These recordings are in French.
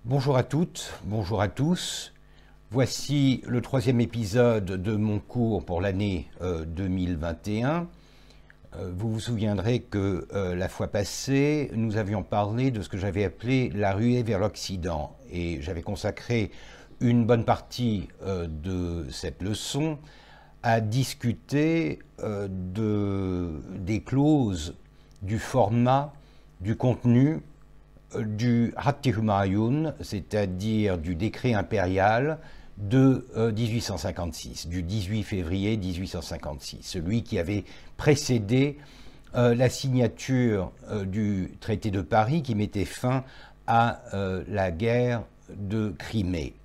Bonjour à toutes, bonjour à tous. Voici le troisième épisode de mon cours pour l'année 2021. Vous vous souviendrez que la fois passée, nous avions parlé de ce que j'avais appelé la ruée vers l'Occident. Et j'avais consacré une bonne partie de cette leçon à discuter des clauses, du format, du contenu du Hatti Humayun, c'est-à-dire du décret impérial de 1856, du 18 février 1856, celui qui avait précédé la signature du traité de Paris qui mettait fin à la guerre de Crimée.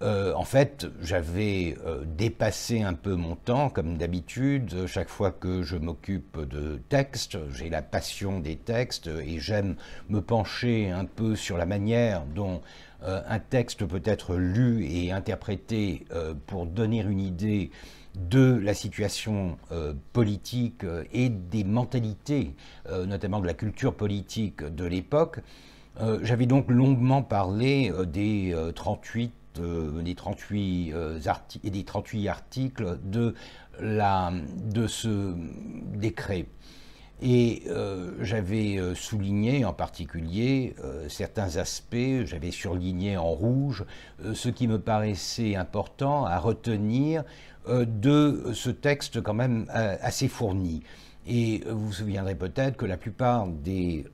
En fait, j'avais dépassé un peu mon temps, comme d'habitude. Chaque fois que je m'occupe de textes, j'ai la passion des textes et j'aime me pencher un peu sur la manière dont un texte peut être lu et interprété pour donner une idée de la situation politique et des mentalités, notamment de la culture politique de l'époque. J'avais donc longuement parlé des 38 articles de ce décret. Et j'avais souligné en particulier certains aspects, j'avais surligné en rouge ce qui me paraissait important à retenir de ce texte quand même assez fourni. Et vous vous souviendrez peut-être que la plupart des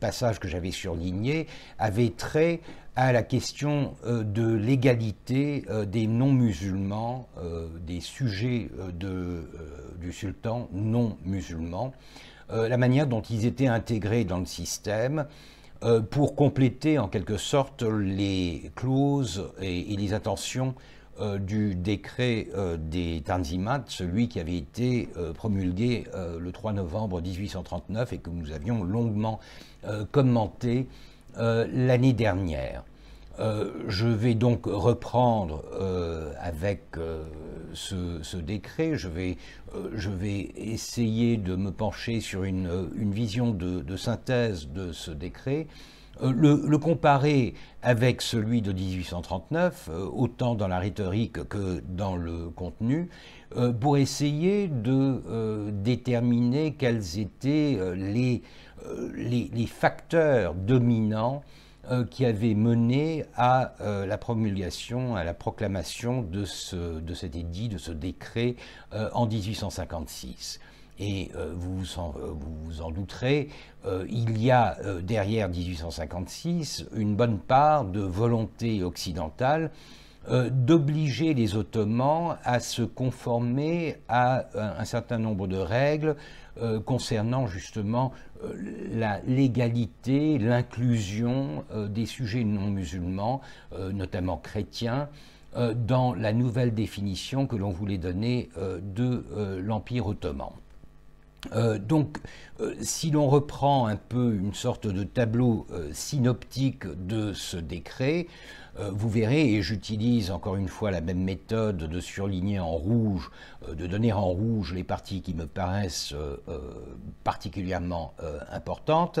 passages que j'avais surlignés avaient trait à la question de l'égalité des non-musulmans, des sujets du sultan non-musulmans, la manière dont ils étaient intégrés dans le système, pour compléter en quelque sorte les clauses et les intentions du décret des Tanzimat, celui qui avait été promulgué le 3 novembre 1839 et que nous avions longuement commenté l'année dernière. Je vais donc reprendre avec ce décret. Je vais essayer de me pencher sur une vision de synthèse de ce décret, le comparer avec celui de 1839, autant dans la rhétorique que dans le contenu, pour essayer de déterminer quels étaient les facteurs dominants qui avait mené à la promulgation, à la proclamation de cet édit, de ce décret en 1856. Et vous vous en douterez, il y a derrière 1856 une bonne part de volonté occidentale d'obliger les Ottomans à se conformer à un certain nombre de règles concernant justement la légalité, l'inclusion des sujets non musulmans, notamment chrétiens, dans la nouvelle définition que l'on voulait donner de l'Empire ottoman. Donc, si l'on reprend un peu une sorte de tableau synoptique de ce décret, vous verrez, et j'utilise encore une fois la même méthode de surligner en rouge, de donner en rouge les parties qui me paraissent particulièrement importantes.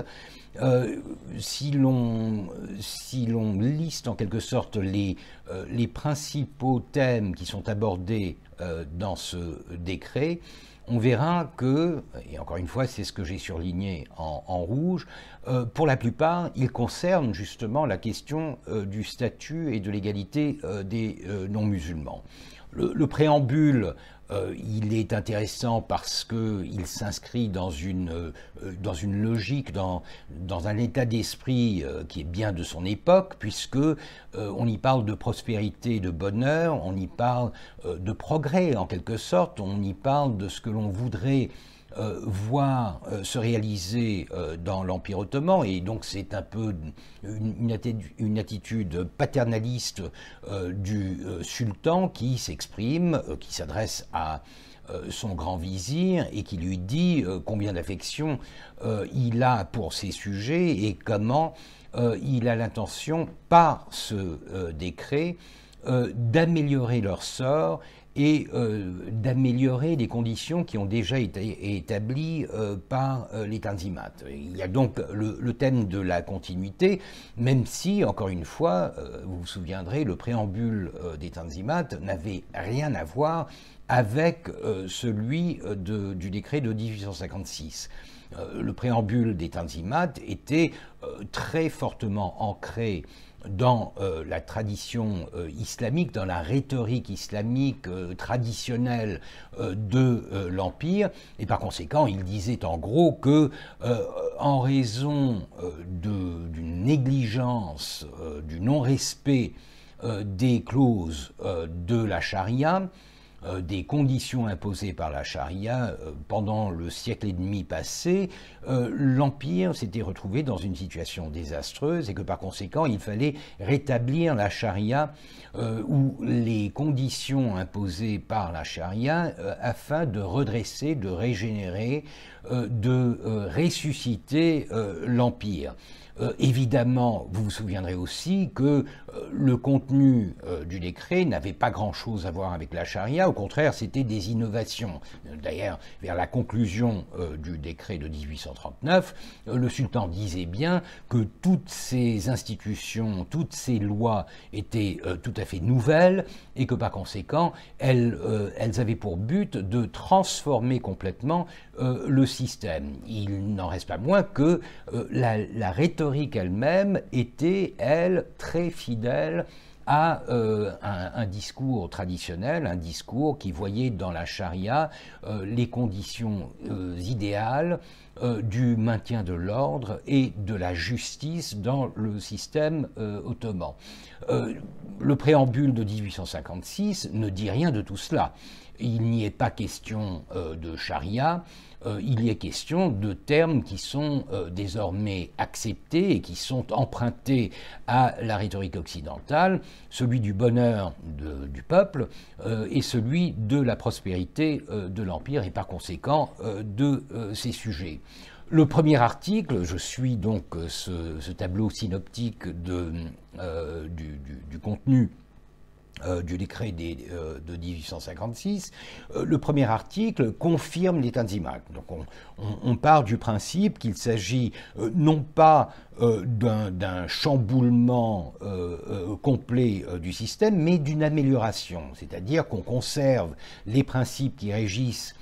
Si l'on liste en quelque sorte les principaux thèmes qui sont abordés dans ce décret, on verra que, et encore une fois c'est ce que j'ai surligné en rouge, pour la plupart ils concernent justement la question du statut et de l'égalité des non-musulmans. Le préambule, il est intéressant parce qu'il s'inscrit dans une logique, dans un état d'esprit qui est bien de son époque, puisque on y parle de prospérité et de bonheur, on y parle de progrès en quelque sorte, on y parle de ce que l'on voudrait voir se réaliser dans l'Empire ottoman, et donc c'est un peu une attitude paternaliste du sultan qui s'exprime, qui s'adresse à son grand vizir et qui lui dit combien d'affection il a pour ses sujets et comment il a l'intention, par ce décret, d'améliorer leur sort et d'améliorer les conditions qui ont déjà été établies par les Tanzimat. Il y a donc le thème de la continuité, même si, encore une fois, vous vous souviendrez, le préambule des Tanzimat n'avait rien à voir avec celui du décret de 1856. Le préambule des Tanzimat était très fortement ancré dans la tradition islamique, dans la rhétorique islamique traditionnelle de l'Empire, et par conséquent, il disait en gros que, en raison d'une négligence, du non-respect des clauses de la charia, des conditions imposées par la charia pendant le siècle et demi passé, l'Empire s'était retrouvé dans une situation désastreuse et que par conséquent il fallait rétablir la charia ou les conditions imposées par la charia afin de redresser, de régénérer, de ressusciter l'Empire. Évidemment, vous vous souviendrez aussi que le contenu du décret n'avait pas grand-chose à voir avec la charia, au contraire, c'était des innovations. D'ailleurs, vers la conclusion du décret de 1839, le sultan disait bien que toutes ces institutions, toutes ces lois étaient tout à fait nouvelles et que par conséquent, elles avaient pour but de transformer complètement le système. Il n'en reste pas moins que la rhétorique elle-même était, elle, très fidèle à un discours traditionnel, un discours qui voyait dans la charia les conditions idéales du maintien de l'ordre et de la justice dans le système ottoman. Le préambule de 1856 ne dit rien de tout cela. Il n'y est pas question de charia, il y est question de termes qui sont désormais acceptés et qui sont empruntés à la rhétorique occidentale, celui du bonheur du peuple et celui de la prospérité de l'Empire et par conséquent de ses sujets. Le premier article, je suis donc ce tableau synoptique du contenu du décret de 1856, le premier article confirme les Tanzimat. Donc on part du principe qu'il s'agit non pas d'un chamboulement complet du système, mais d'une amélioration, c'est-à-dire qu'on conserve les principes qui régissent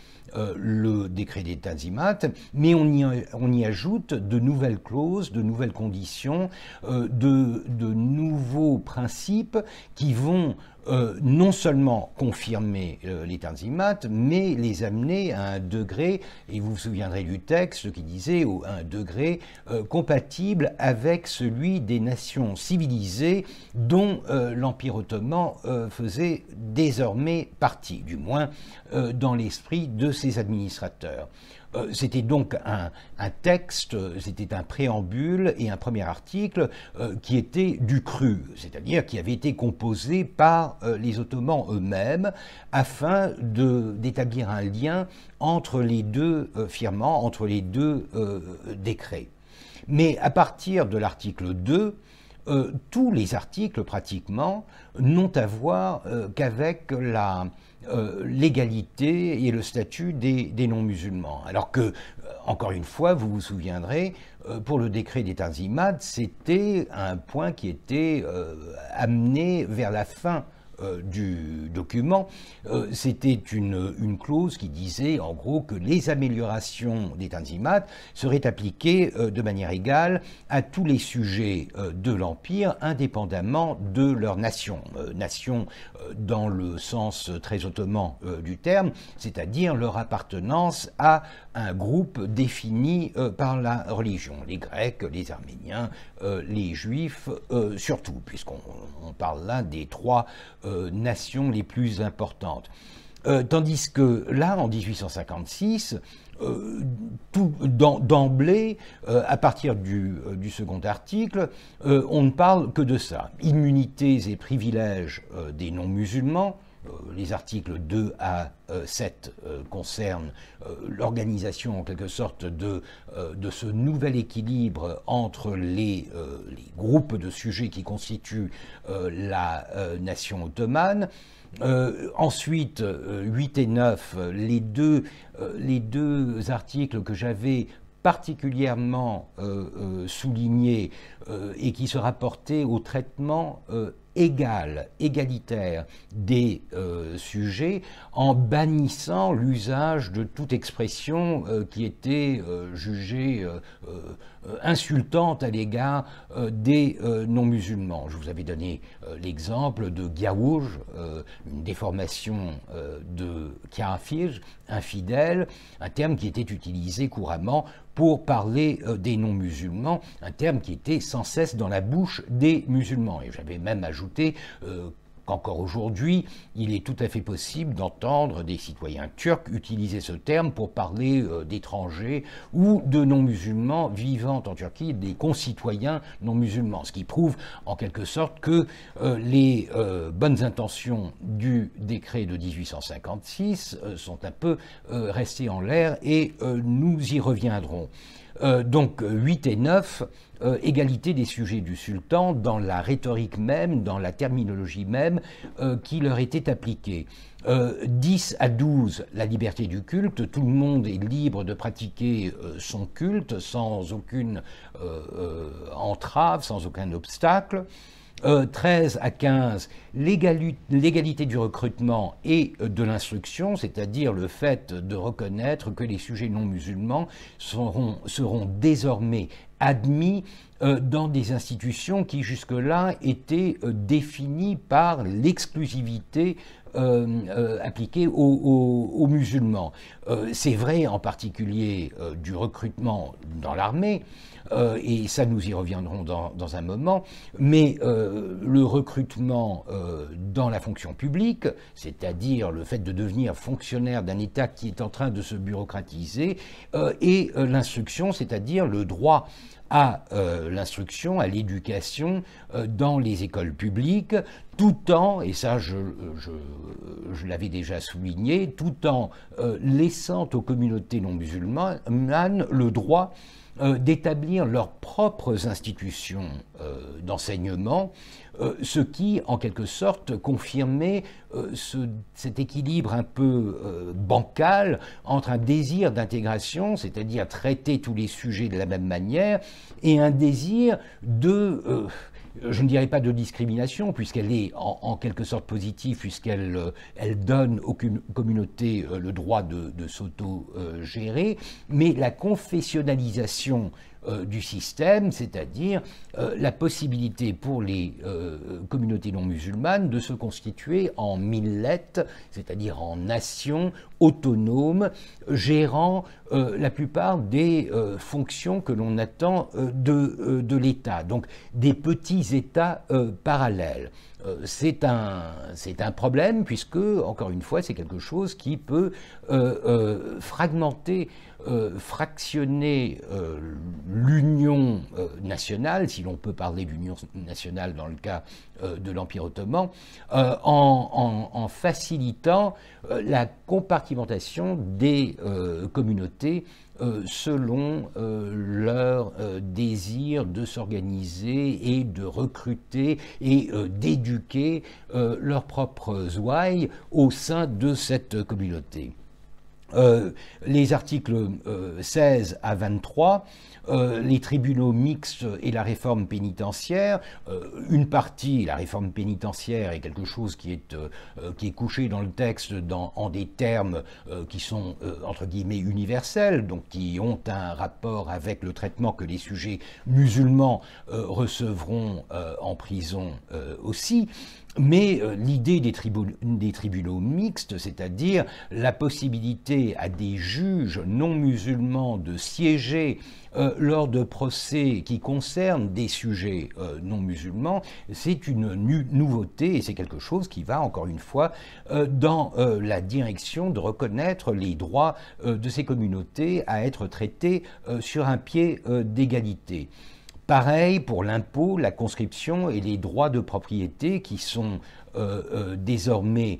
le décret des Tanzimat, mais on y ajoute de nouvelles clauses, de nouvelles conditions, de nouveaux principes qui vont non seulement confirmer les Tanzimat, mais les amener à un degré, et vous vous souviendrez du texte qui disait à un degré compatible avec celui des nations civilisées dont l'Empire ottoman faisait désormais partie, du moins dans l'esprit de ses administrateurs. C'était donc un texte, c'était un préambule et un premier article qui était du cru, c'est-à-dire qui avait été composé par les Ottomans eux-mêmes afin d'établir un lien entre les deux firmants, entre les deux décrets. Mais à partir de l'article 2, tous les articles pratiquement n'ont à voir qu'avec l'égalité et le statut des non-musulmans. Alors que, encore une fois, vous vous souviendrez, pour le décret des Tanzimat, c'était un point qui était amené vers la fin du document. C'était une clause qui disait en gros que les améliorations des Tanzimat seraient appliquées de manière égale à tous les sujets de l'Empire, indépendamment de leur nation. Nation dans le sens très ottoman du terme, c'est-à-dire leur appartenance à un groupe défini par la religion. Les Grecs, les Arméniens, les Juifs, surtout, puisqu'on parle là des trois nations les plus importantes. Tandis que là, en 1856, d'emblée, à partir du second article, on ne parle que de ça. Immunités et privilèges des non-musulmans, les articles 2 à 7 concernent l'organisation en quelque sorte de ce nouvel équilibre entre les groupes de sujets qui constituent la nation ottomane. Ensuite, 8 et 9, les deux articles que j'avais particulièrement soulignés et qui se rapportaient au traitement égalitaire des sujets, en bannissant l'usage de toute expression qui était jugée insultante à l'égard des non-musulmans. Je vous avais donné l'exemple de Gawouj, une déformation de kafir, infidèle, un terme qui était utilisé couramment pour parler des non-musulmans, un terme qui était sans cesse dans la bouche des musulmans. Et j'avais même ajouté qu'encore aujourd'hui, il est tout à fait possible d'entendre des citoyens turcs utiliser ce terme pour parler d'étrangers ou de non-musulmans vivant en Turquie, des concitoyens non-musulmans, ce qui prouve en quelque sorte que les bonnes intentions du décret de 1856 sont un peu restées en l'air et nous y reviendrons. Donc 8 et 9, égalité des sujets du sultan dans la rhétorique même, dans la terminologie même qui leur était appliquée. 10 à 12, la liberté du culte, tout le monde est libre de pratiquer son culte sans aucune entrave, sans aucun obstacle. 13 à 15, l'égalité du recrutement et de l'instruction, c'est-à-dire le fait de reconnaître que les sujets non musulmans seront désormais admis dans des institutions qui jusque-là étaient définies par l'exclusivité appliquée aux musulmans. C'est vrai en particulier du recrutement dans l'armée, et ça nous y reviendrons dans un moment, mais le recrutement dans la fonction publique, c'est-à-dire le fait de devenir fonctionnaire d'un État qui est en train de se bureaucratiser, et l'instruction, c'est-à-dire le droit à l'instruction, à l'éducation dans les écoles publiques, tout en, et ça je l'avais déjà souligné, tout en laissant aux communautés non musulmanes le droit d'établir leurs propres institutions d'enseignement, ce qui, en quelque sorte, confirmait cet équilibre un peu bancal entre un désir d'intégration, c'est-à-dire traiter tous les sujets de la même manière, et un désir de... je ne dirais pas de discrimination, puisqu'elle est en quelque sorte positive, puisqu'elle donne aux communautés le droit de s'auto-gérer, mais la confessionnalisation du système, c'est-à-dire la possibilité pour les communautés non musulmanes de se constituer en millettes, c'est-à-dire en nations autonomes, gérant la plupart des fonctions que l'on attend de l'État, donc des petits États parallèles. C'est un problème puisque, encore une fois, c'est quelque chose qui peut fragmenter, fractionner l'union nationale, si l'on peut parler d'union nationale dans le cas de l'Empire ottoman, en facilitant la compartimentation des communautés selon leur désir de s'organiser et de recruter et d'éduquer leurs propres ouailles au sein de cette communauté. Les articles 16 à 23, les tribunaux mixtes et la réforme pénitentiaire, une partie, la réforme pénitentiaire est quelque chose qui est couché dans le texte en des termes qui sont entre guillemets universels, donc qui ont un rapport avec le traitement que les sujets musulmans recevront en prison aussi. Mais l'idée des tribunaux mixtes, c'est-à-dire la possibilité à des juges non musulmans de siéger lors de procès qui concernent des sujets non musulmans, c'est une nouveauté et c'est quelque chose qui va, encore une fois, dans la direction de reconnaître les droits de ces communautés à être traitées sur un pied d'égalité. Pareil pour l'impôt, la conscription et les droits de propriété qui sont désormais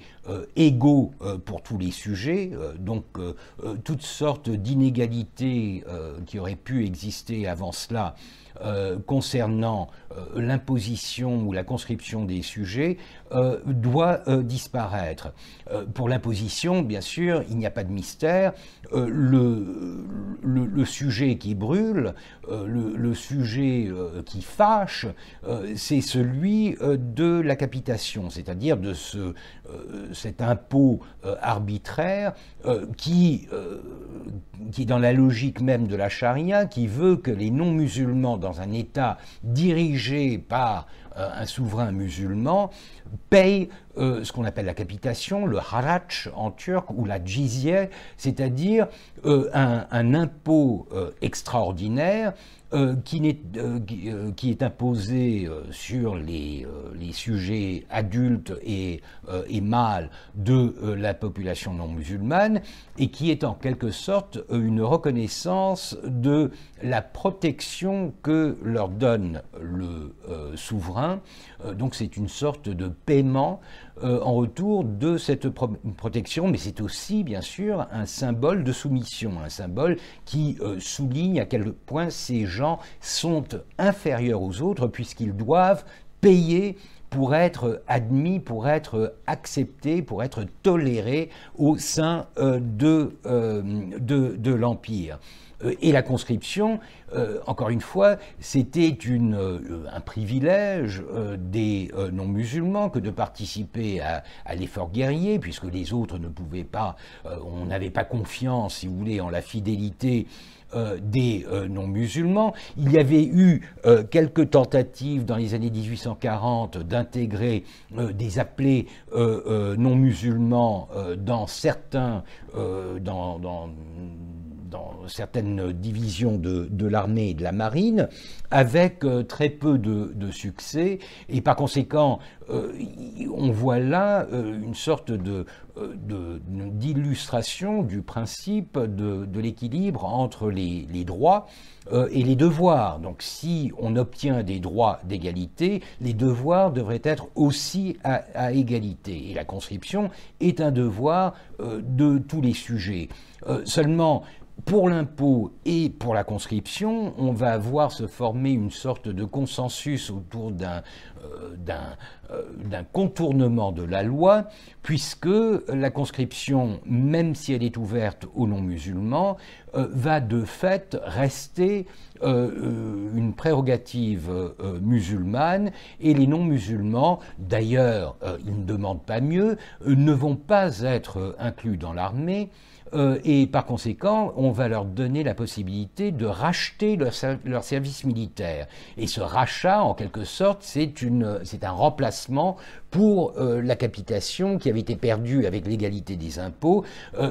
égaux pour tous les sujets, donc toutes sortes d'inégalités qui auraient pu exister avant cela concernant l'imposition ou la conscription des sujets doit disparaître. Pour l'imposition, bien sûr, il n'y a pas de mystère. Le sujet qui brûle, le sujet qui fâche, c'est celui de la capitation, c'est-à-dire de cet impôt arbitraire qui est dans la logique même de la charia, qui veut que les non-musulmans dans un État dirigé par un souverain musulman paye ce qu'on appelle la capitation, le harach en turc, ou la jizya, c'est-à-dire un impôt extraordinaire qui est imposé sur les sujets adultes et mâles de la population non musulmane, et qui est en quelque sorte une reconnaissance de la protection que leur donne le souverain. Donc c'est une sorte de paiement en retour de cette protection, mais c'est aussi bien sûr un symbole de soumission, un symbole qui souligne à quel point ces gens sont inférieurs aux autres puisqu'ils doivent payer pour être admis, pour être acceptés, pour être tolérés au sein de l'Empire. Et la conscription, encore une fois, c'était un privilège des non-musulmans que de participer à l'effort guerrier, puisque les autres ne pouvaient pas, on n'avait pas confiance, si vous voulez, en la fidélité des non-musulmans. Il y avait eu quelques tentatives dans les années 1840 d'intégrer des appelés non-musulmans dans certaines divisions de l'armée et de la marine, avec très peu de succès, et par conséquent, on voit là une sorte d'illustration du principe de l'équilibre entre les droits et les devoirs. Donc si on obtient des droits d'égalité, les devoirs devraient être aussi à égalité. Et la conscription est un devoir de tous les sujets. Seulement, pour l'impôt et pour la conscription, on va voir se former une sorte de consensus autour d'un contournement de la loi, puisque la conscription, même si elle est ouverte aux non-musulmans, va de fait rester une prérogative musulmane, et les non-musulmans, d'ailleurs, ils ne demandent pas mieux, ne vont pas être inclus dans l'armée, et par conséquent, on va leur donner la possibilité de racheter leur service militaire. Et ce rachat, en quelque sorte, c'est un remplacement pour la capitation qui avait été perdue avec l'égalité des impôts.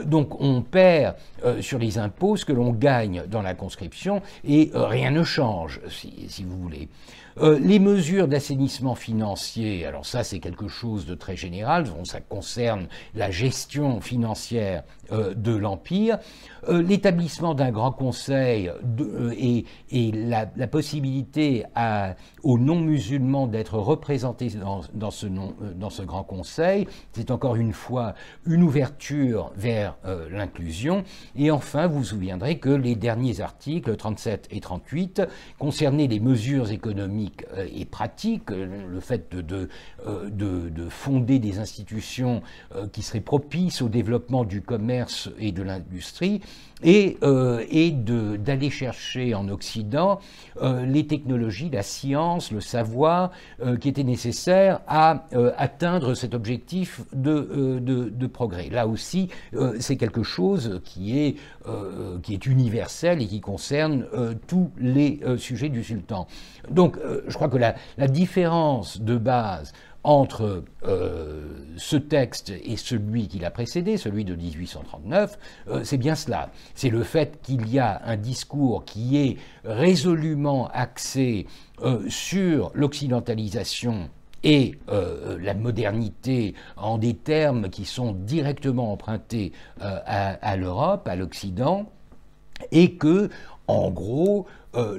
Donc on perd sur les impôts ce que l'on gagne dans la conscription, et rien ne change, si vous voulez. Les mesures d'assainissement financier, alors ça c'est quelque chose de très général, ça concerne la gestion financière de l'Empire. L'établissement d'un grand conseil et la possibilité aux non-musulmans d'être représentés dans ce grand conseil, c'est encore une fois une ouverture vers l'inclusion. Et enfin, vous vous souviendrez que les derniers articles 37 et 38 concernaient les mesures économiques et pratiques, le fait de fonder des institutions qui seraient propices au développement du commerce et de l'industrie, et d'aller chercher en Occident les technologies, la science, le savoir qui étaient nécessaires à atteindre cet objectif de progrès. Là aussi, c'est quelque chose qui est universel et qui concerne tous les sujets du sultan. Donc, je crois que la différence de base entre ce texte et celui qui l'a précédé, celui de 1839, c'est bien cela. C'est le fait qu'il y a un discours qui est résolument axé sur l'occidentalisation et la modernité en des termes qui sont directement empruntés à l'Europe, à l'Occident, et que, en gros,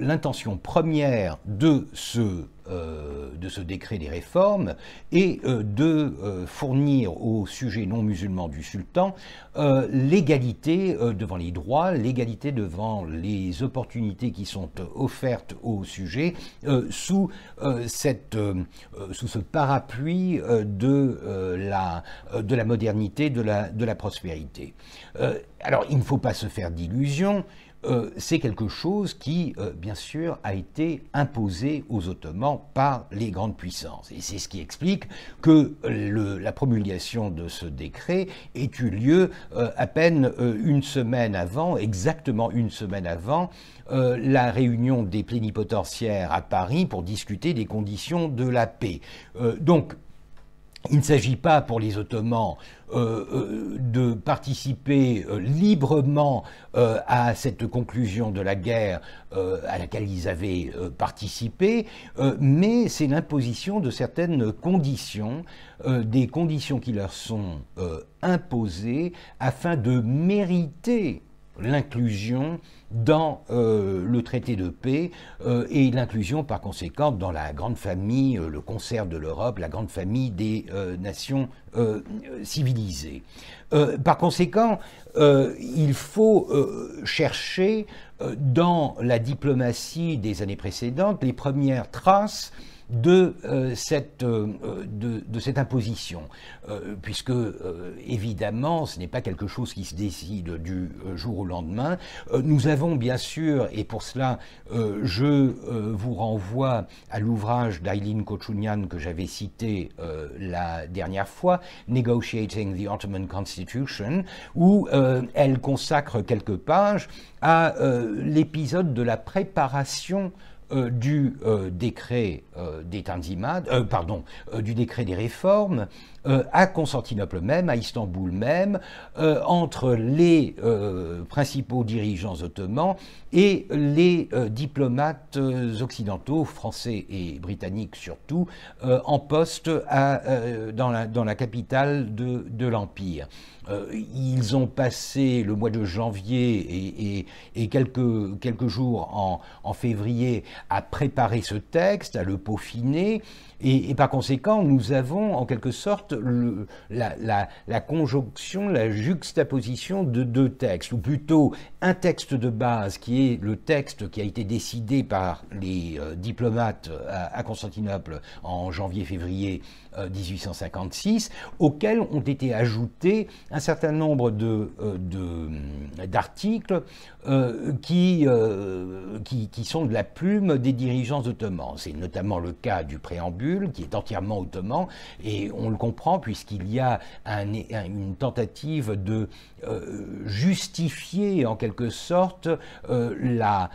l'intention première de ce de ce décret des réformes est de fournir aux sujets non musulmans du sultan l'égalité devant les droits, l'égalité devant les opportunités qui sont offertes aux sujets sous ce parapluie de la modernité, de la prospérité. Alors, il ne faut pas se faire d'illusions. C'est quelque chose qui, bien sûr, a été imposé aux Ottomans par les grandes puissances. Et c'est ce qui explique que la promulgation de ce décret ait eu lieu à peine une semaine avant, exactement une semaine avant, la réunion des plénipotentiaires à Paris pour discuter des conditions de la paix. Donc, il ne s'agit pas pour les Ottomans de participer librement à cette conclusion de la guerre à laquelle ils avaient participé, mais c'est l'imposition de certaines conditions, des conditions qui leur sont imposées afin de mériter l'inclusion dans le traité de paix et l'inclusion par conséquent dans la grande famille, le concert de l'Europe, la grande famille des nations civilisées. Par conséquent, il faut chercher dans la diplomatie des années précédentes les premières traces de cette imposition, puisque évidemment ce n'est pas quelque chose qui se décide du jour au lendemain. Nous avons bien sûr, et pour cela je vous renvoie à l'ouvrage d'Aylin Kochunian que j'avais cité la dernière fois, Negotiating the Ottoman Constitution, où elle consacre quelques pages à l'épisode de la préparation du décret des Tanzimat, du décret des réformes à Constantinople même, à Istanbul même, entre les principaux dirigeants ottomans et les diplomates occidentaux, français et britanniques surtout, en poste dans la capitale de l'Empire. Ils ont passé le mois de janvier et quelques jours en février à préparer ce texte, à le peaufiner, et par conséquent, nous avons en quelque sorte la conjonction, la juxtaposition de deux textes, ou plutôt un texte de base qui est le texte qui a été décidé par les diplomates à Constantinople en janvier-février 1856, auquel ont été ajoutés un certain nombre d'articles qui sont de la plume des dirigeants ottomans. C'est notamment le cas du préambule, qui est entièrement ottoman, et on le comprend puisqu'il y a une tentative de justifier en quelque sorte la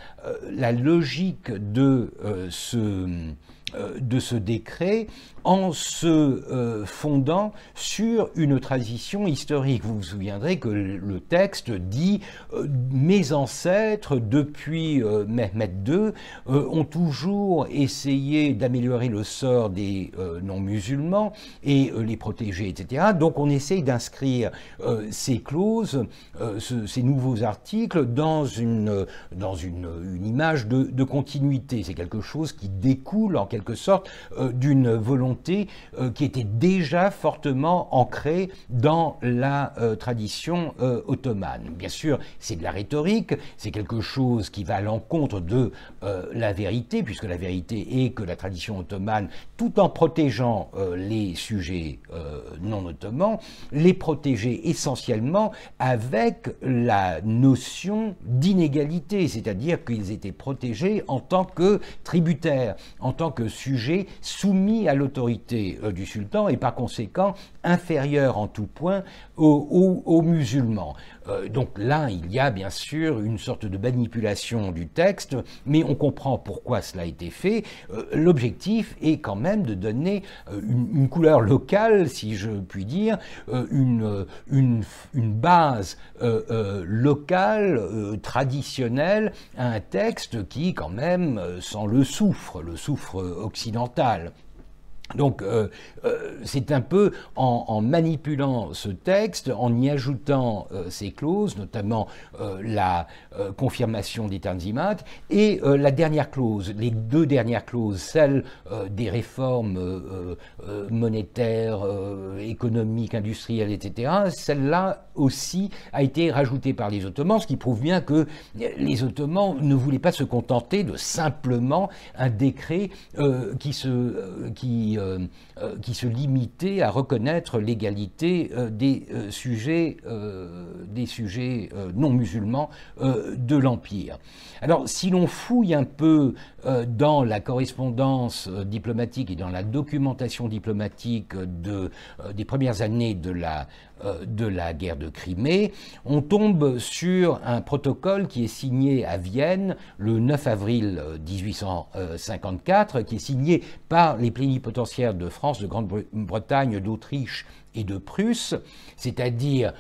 logique de ce décret en se fondant sur une tradition historique. Vous vous souviendrez que le texte dit mes ancêtres, depuis Mehmed II, ont toujours essayé d'améliorer le sort des non-musulmans et les protéger, etc. Donc on essaye d'inscrire ces clauses, ces nouveaux articles dans une image de continuité. C'est quelque chose qui découle en quelque sorte d'une volonté qui était déjà fortement ancrée dans la tradition ottomane. Bien sûr, c'est de la rhétorique, c'est quelque chose qui va à l'encontre de la vérité, puisque la vérité est que la tradition ottomane, tout en protégeant les sujets non ottomans, les protégeait essentiellement avec la notion d'inégalité, c'est-à-dire qu'ils étaient protégés en tant que tributaires, en tant que sujets soumis à l'autorité du sultan et par conséquent inférieurs en tout point aux musulmans. Donc là, il y a bien sûr une sorte de manipulation du texte, mais on comprend pourquoi cela a été fait. L'objectif est quand même de donner une couleur locale, si je puis dire, une base locale, traditionnelle, à un texte qui quand même sent le soufre occidental. Donc c'est un peu en manipulant ce texte, en y ajoutant ces clauses, notamment la confirmation des Tanzimat, et la dernière clause, les deux dernières clauses, celle des réformes monétaires, économiques, industrielles, etc., celle-là aussi a été rajoutée par les Ottomans, ce qui prouve bien que les Ottomans ne voulaient pas se contenter de simplement un décret qui se limitait à reconnaître l'égalité des sujets non musulmans de l'Empire. Alors, si l'on fouille un peu dans la correspondance diplomatique et dans la documentation diplomatique des premières années de la guerre de Crimée, on tombe sur un protocole qui est signé à Vienne le 9 avril 1854, qui est signé par les plénipotentiaires de France, de Grande-Bretagne, d'Autriche et de Prusse, c'est-à-dire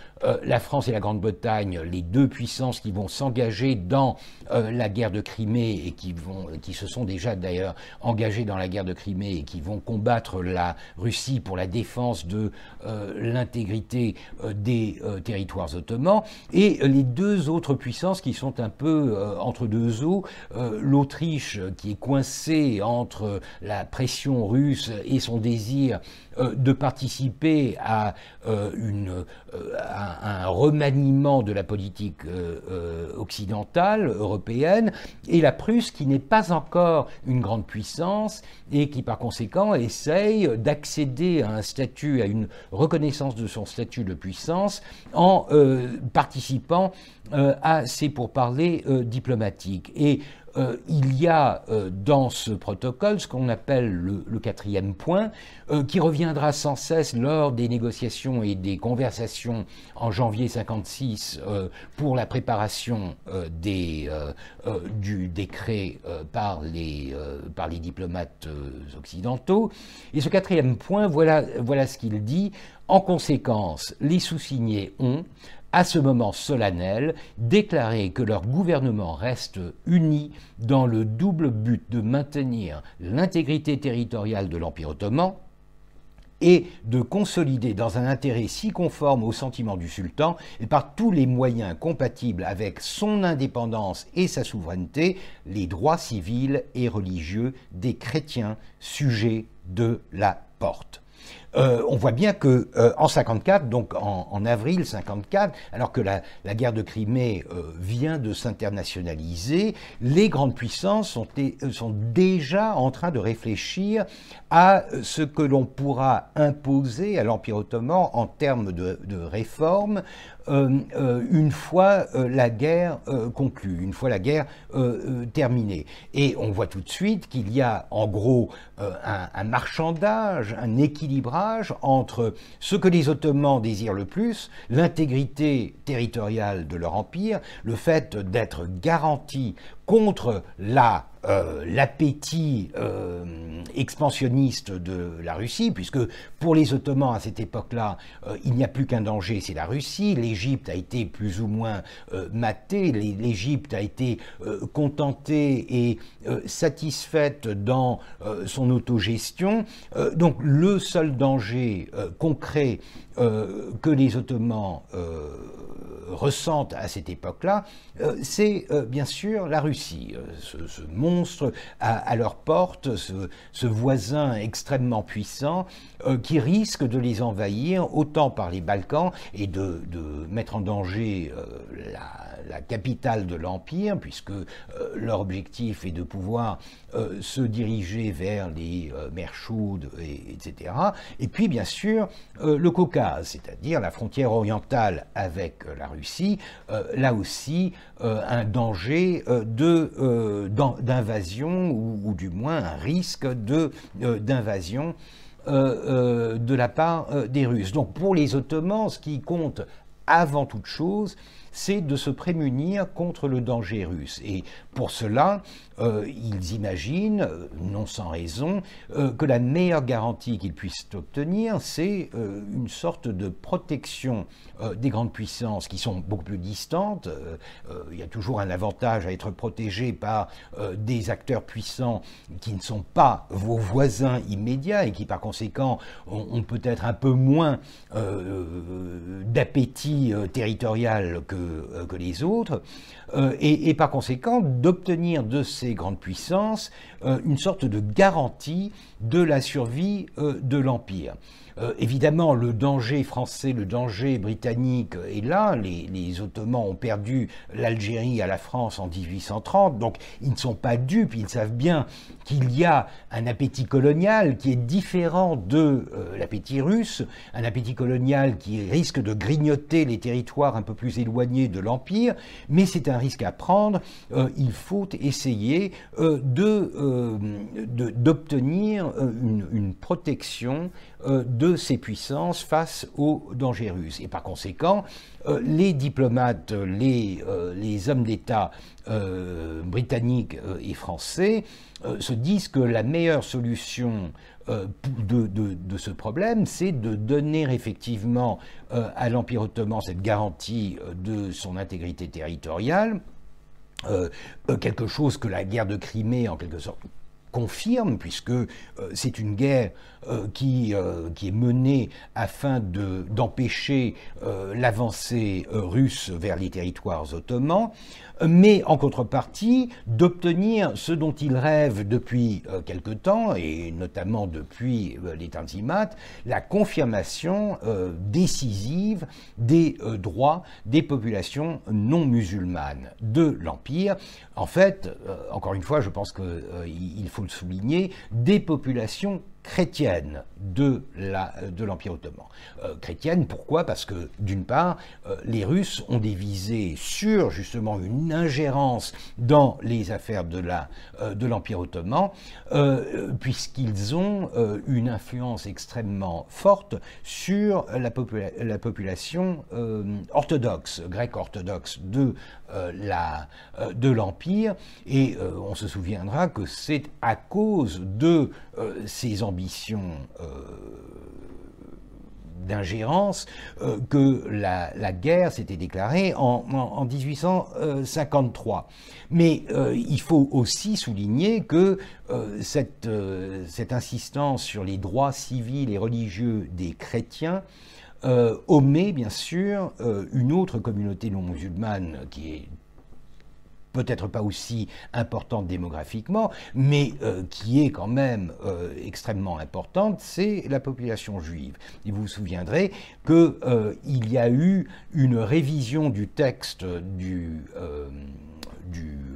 la France et la Grande-Bretagne, les deux puissances qui vont s'engager dans la guerre de Crimée et qui se sont déjà d'ailleurs engagées dans la guerre de Crimée et qui vont combattre la Russie pour la défense de l'intégrité des territoires ottomans, et les deux autres puissances qui sont un peu entre deux eaux, l'Autriche qui est coincée entre la pression russe et son désir de participer à un remaniement de la politique occidentale, européenne, et la Prusse qui n'est pas encore une grande puissance et qui par conséquent essaye d'accéder à un statut, à une reconnaissance de son statut de puissance en participant à ces pourparlers diplomatiques. Et il y a dans ce protocole ce qu'on appelle le quatrième point, qui reviendra sans cesse lors des négociations et des conversations en janvier 56 pour la préparation du décret par les diplomates occidentaux. Et ce quatrième point, voilà ce qu'il dit. En conséquence, les sous-signés ont, à ce moment solennel, déclaré que leur gouvernement reste uni dans le double but de maintenir l'intégrité territoriale de l'Empire ottoman et de consolider dans un intérêt si conforme aux sentiments du sultan et par tous les moyens compatibles avec son indépendance et sa souveraineté, les droits civils et religieux des chrétiens sujets de la Porte. On voit bien que en 54, donc en avril 54, alors que la guerre de Crimée vient de s'internationaliser, les grandes puissances sont déjà en train de réfléchir à ce que l'on pourra imposer à l'Empire ottoman en termes de réformes une fois la guerre conclue, une fois la guerre terminée. Et on voit tout de suite qu'il y a en gros un marchandage, un équilibrage entre ce que les Ottomans désirent le plus, l'intégrité territoriale de leur empire, le fait d'être garanti contre l'appétit expansionniste de la Russie, puisque pour les Ottomans à cette époque-là, il n'y a plus qu'un danger, c'est la Russie. L'Égypte a été plus ou moins matée, l'Égypte a été contentée et satisfaite dans son autogestion. Donc le seul danger concret que les Ottomans ressentent à cette époque-là, c'est bien sûr la Russie, ce monstre à leur porte, ce voisin extrêmement puissant qui risque de les envahir autant par les Balkans et de mettre en danger la capitale de l'Empire, puisque leur objectif est de pouvoir se diriger vers les mers chaudes, etc. Et puis bien sûr le Caucase, c'est-à-dire la frontière orientale avec la Russie, là aussi un danger d'invasion ou du moins un risque d'invasion de la part des Russes. Donc pour les Ottomans, ce qui compte avant toute chose, c'est de se prémunir contre le danger russe. Et pour cela, ils imaginent, non sans raison, que la meilleure garantie qu'ils puissent obtenir, c'est une sorte de protection des grandes puissances qui sont beaucoup plus distantes. Il y a toujours un avantage à être protégé par des acteurs puissants qui ne sont pas vos voisins immédiats et qui par conséquent ont peut-être un peu moins d'appétit territorial que les autres, et par conséquent d'obtenir de ces grandes puissances une sorte de garantie de la survie de l'Empire. Évidemment, le danger français, le danger britannique est là. Les Ottomans ont perdu l'Algérie à la France en 1830, donc ils ne sont pas dupes, ils savent bien qu'il y a un appétit colonial qui est différent de l'appétit russe, un appétit colonial qui risque de grignoter les territoires un peu plus éloignés de l'Empire, mais c'est un risque à prendre. Il faut essayer d'obtenir une protection de ces puissances face aux dangers russes. Et par conséquent, les diplomates, les hommes d'État britanniques et français se disent que la meilleure solution de ce problème, c'est de donner effectivement à l'Empire ottoman cette garantie de son intégrité territoriale, quelque chose que la guerre de Crimée, en quelque sorte, confirme, puisque c'est une guerre qui est menée afin d'empêcher l'avancée russe vers les territoires ottomans, mais en contrepartie d'obtenir ce dont il rêve depuis quelque temps, et notamment depuis les Tanzimat, la confirmation décisive des droits des populations non musulmanes de l'Empire. En fait, encore une fois, je pense qu'il faut le souligner, des populations chrétienne de l'Empire ottoman. Chrétienne, pourquoi? Parce que, d'une part, les Russes ont des visées sur, justement, une ingérence dans les affaires de l'Empire ottoman, puisqu'ils ont une influence extrêmement forte sur la population orthodoxe, grecque-orthodoxe de l'Empire, et on se souviendra que c'est à cause de ces ambitions d'ingérence que la guerre s'était déclarée en 1853. Mais il faut aussi souligner que cette insistance sur les droits civils et religieux des chrétiens omet bien sûr une autre communauté non musulmane qui est peut-être pas aussi importante démographiquement, mais qui est quand même extrêmement importante, c'est la population juive. Et vous vous souviendrez qu'il y a eu une révision du texte du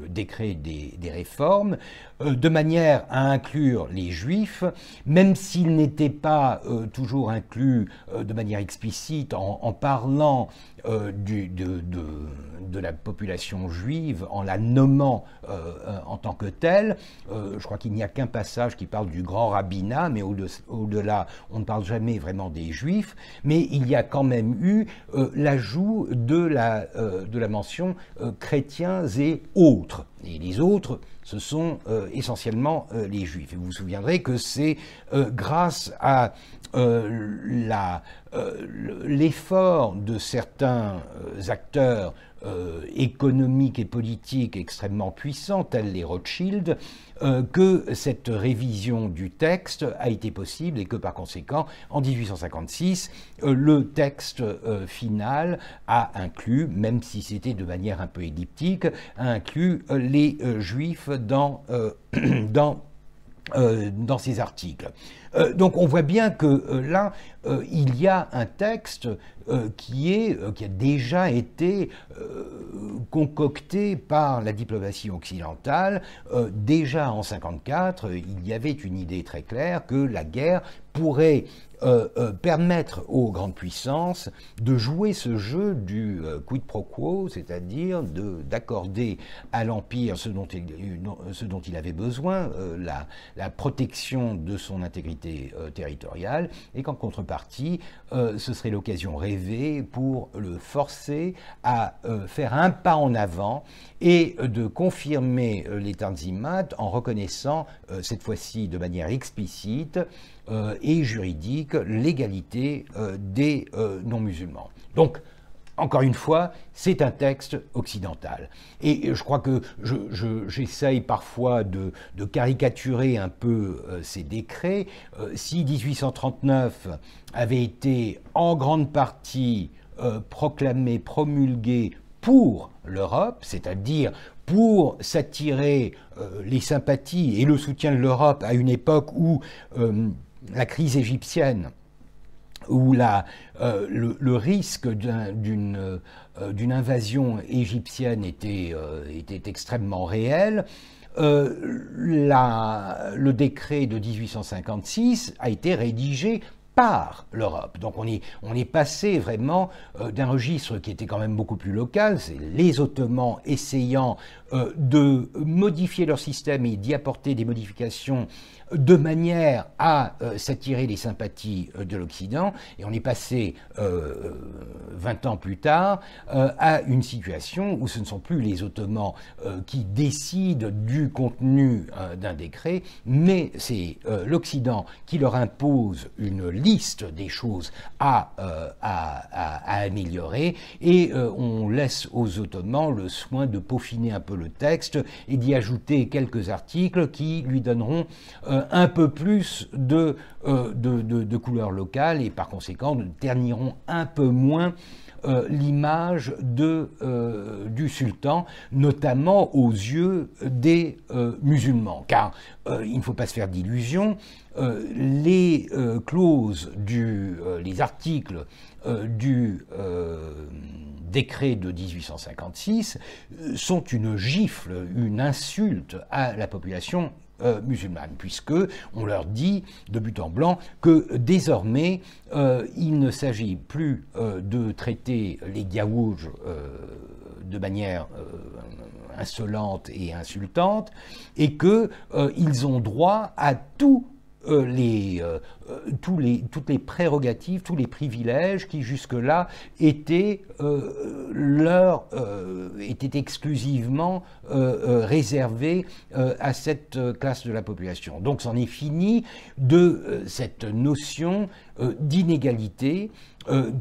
décret des réformes, de manière à inclure les juifs, même s'ils n'étaient pas toujours inclus de manière explicite en parlant de la population juive, en la nommant en tant que telle. Je crois qu'il n'y a qu'un passage qui parle du grand rabbinat, mais au-delà, on ne parle jamais vraiment des juifs, mais il y a quand même eu l'ajout de la mention chrétiens et autres. Et les autres, ce sont essentiellement les juifs. Et vous vous souviendrez que c'est grâce à l'effort de certains acteurs économiques et politiques extrêmement puissants, tels les Rothschild, que cette révision du texte a été possible et que par conséquent, en 1856, le texte final a inclus, même si c'était de manière un peu elliptique, a inclus les Juifs dans ces articles. Donc on voit bien que là, il y a un texte qui a déjà été concocté par la diplomatie occidentale. Déjà en 1954, il y avait une idée très claire que la guerre pourrait permettre aux grandes puissances de jouer ce jeu du quid pro quo, c'est-à-dire d'accorder à l'Empire ce dont il avait besoin, la protection de son intégrité territoriale, et qu'en contrepartie, ce serait l'occasion rêvée élevé pour le forcer à faire un pas en avant et de confirmer les Tanzimat en reconnaissant, cette fois-ci de manière explicite et juridique, l'égalité des non-musulmans. Donc, encore une fois, c'est un texte occidental. Et je crois que j'essaye parfois de caricaturer un peu ces décrets. Si 1839 avait été en grande partie proclamé, promulgué pour l'Europe, c'est-à-dire pour s'attirer les sympathies et le soutien de l'Europe à une époque où la crise égyptienne, où le risque d'une invasion égyptienne était extrêmement réel, le décret de 1856 a été rédigé par l'Europe. Donc on est passé vraiment d'un registre qui était quand même beaucoup plus local, c'est les Ottomans essayant de modifier leur système et d'y apporter des modifications de manière à s'attirer les sympathies de l'Occident, et on est passé 20 ans plus tard à une situation où ce ne sont plus les Ottomans qui décident du contenu d'un décret, mais c'est l'Occident qui leur impose une liste des choses à améliorer, et on laisse aux Ottomans le soin de peaufiner un peu le texte et d'y ajouter quelques articles qui lui donneront un peu plus de couleur locale et par conséquent terniront un peu moins l'image du sultan, notamment aux yeux des musulmans. Car il ne faut pas se faire d'illusions, les clauses, les articles du décret de 1856 sont une gifle, une insulte à la population musulmane, puisque on leur dit de but en blanc que désormais il ne s'agit plus de traiter les Gaouj de manière insolente et insultante, et qu'ils ont droit à toutes les prérogatives, tous les privilèges qui jusque-là étaient exclusivement réservés à cette classe de la population. Donc c'en est fini de cette notion d'inégalité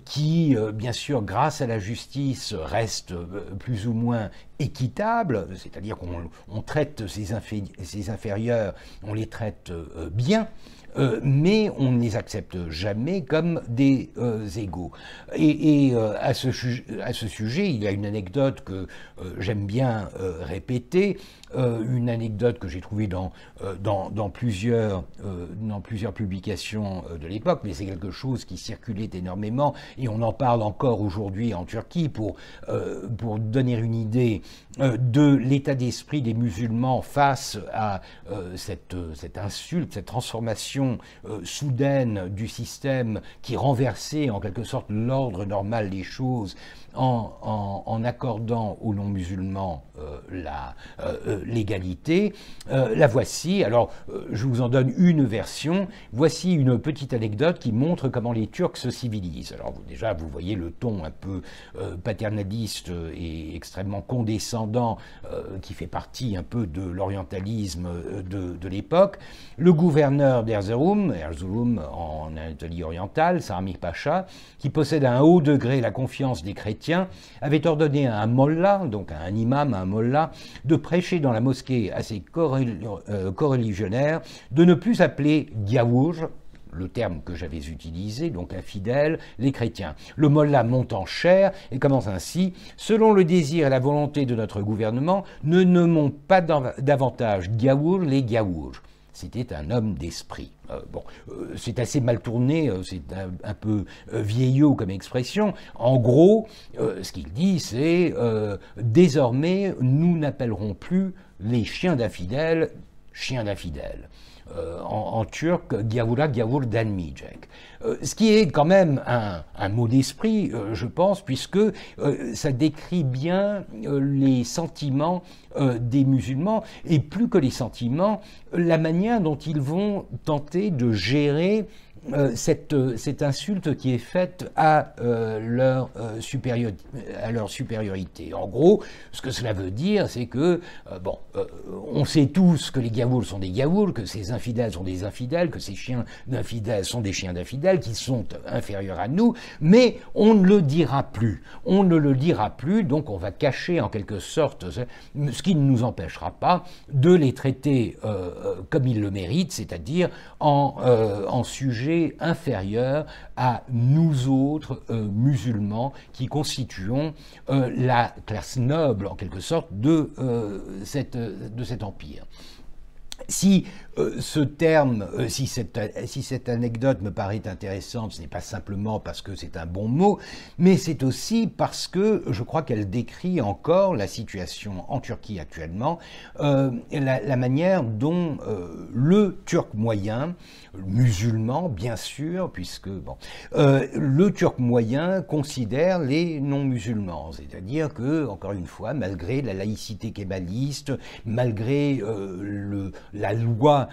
qui, bien sûr, grâce à la justice, reste plus ou moins équitable, c'est-à-dire qu'on traite ses inférieurs, on les traite bien, mais on ne les accepte jamais comme des égaux. Et à ce sujet, il y a une anecdote que j'aime bien répéter, une anecdote que j'ai trouvée dans plusieurs publications de l'époque, mais c'est quelque chose qui circulait énormément, et on en parle encore aujourd'hui en Turquie pour donner une idée de l'état d'esprit des musulmans face à cette insulte, cette transformation soudaine du système qui renversait en quelque sorte l'ordre normal des choses en accordant aux non-musulmans l'égalité. La voici, alors je vous en donne une version. Voici une petite anecdote qui montre comment les Turcs se civilisent. Alors déjà, vous voyez le ton un peu paternaliste et extrêmement condescendant qui fait partie un peu de l'orientalisme de l'époque. Le gouverneur d'Erzurum en Anatolie orientale, Sarmik Pacha, qui possède à un haut degré la confiance des chrétiens, avait ordonné à un mollah, donc à un imam, à un mollah, de prêcher dans la mosquée à ses coreligionnaires, de ne plus appeler Gaouj, le terme que j'avais utilisé, donc infidèles, les chrétiens. Le mollah monte en chair et commence ainsi: selon le désir et la volonté de notre gouvernement, ne nommons pas davantage Gaour les Gaouj. C'était un homme d'esprit. C'est assez mal tourné, c'est un peu vieillot comme expression. En gros, ce qu'il dit, c'est désormais, nous n'appellerons plus les chiens d'infidèles chiens d'infidèles. En turc, gavura gavur denmeyecek. Ce qui est quand même un mot d'esprit, je pense, puisque ça décrit bien les sentiments des musulmans, et plus que les sentiments, la manière dont ils vont tenter de gérer cette insulte qui est faite à leur supériorité. En gros, ce que cela veut dire, c'est que, on sait tous que les Gaouls sont des Gaouls, que ces infidèles sont des infidèles, que ces chiens d'infidèles sont des chiens d'infidèles, qui sont inférieurs à nous, mais on ne le dira plus. On ne le dira plus, donc on va cacher en quelque sorte ce qui ne nous empêchera pas de les traiter comme ils le méritent, c'est-à-dire en sujet inférieur à nous autres musulmans qui constituons la classe noble en quelque sorte de cet empire. Si ce terme, si cette anecdote me paraît intéressante, ce n'est pas simplement parce que c'est un bon mot, mais c'est aussi parce que je crois qu'elle décrit encore la situation en Turquie actuellement, la manière dont le Turc moyen, musulman bien sûr, puisque le Turc moyen considère les non-musulmans, c'est-à-dire que, encore une fois, malgré la laïcité kébaliste, malgré la loi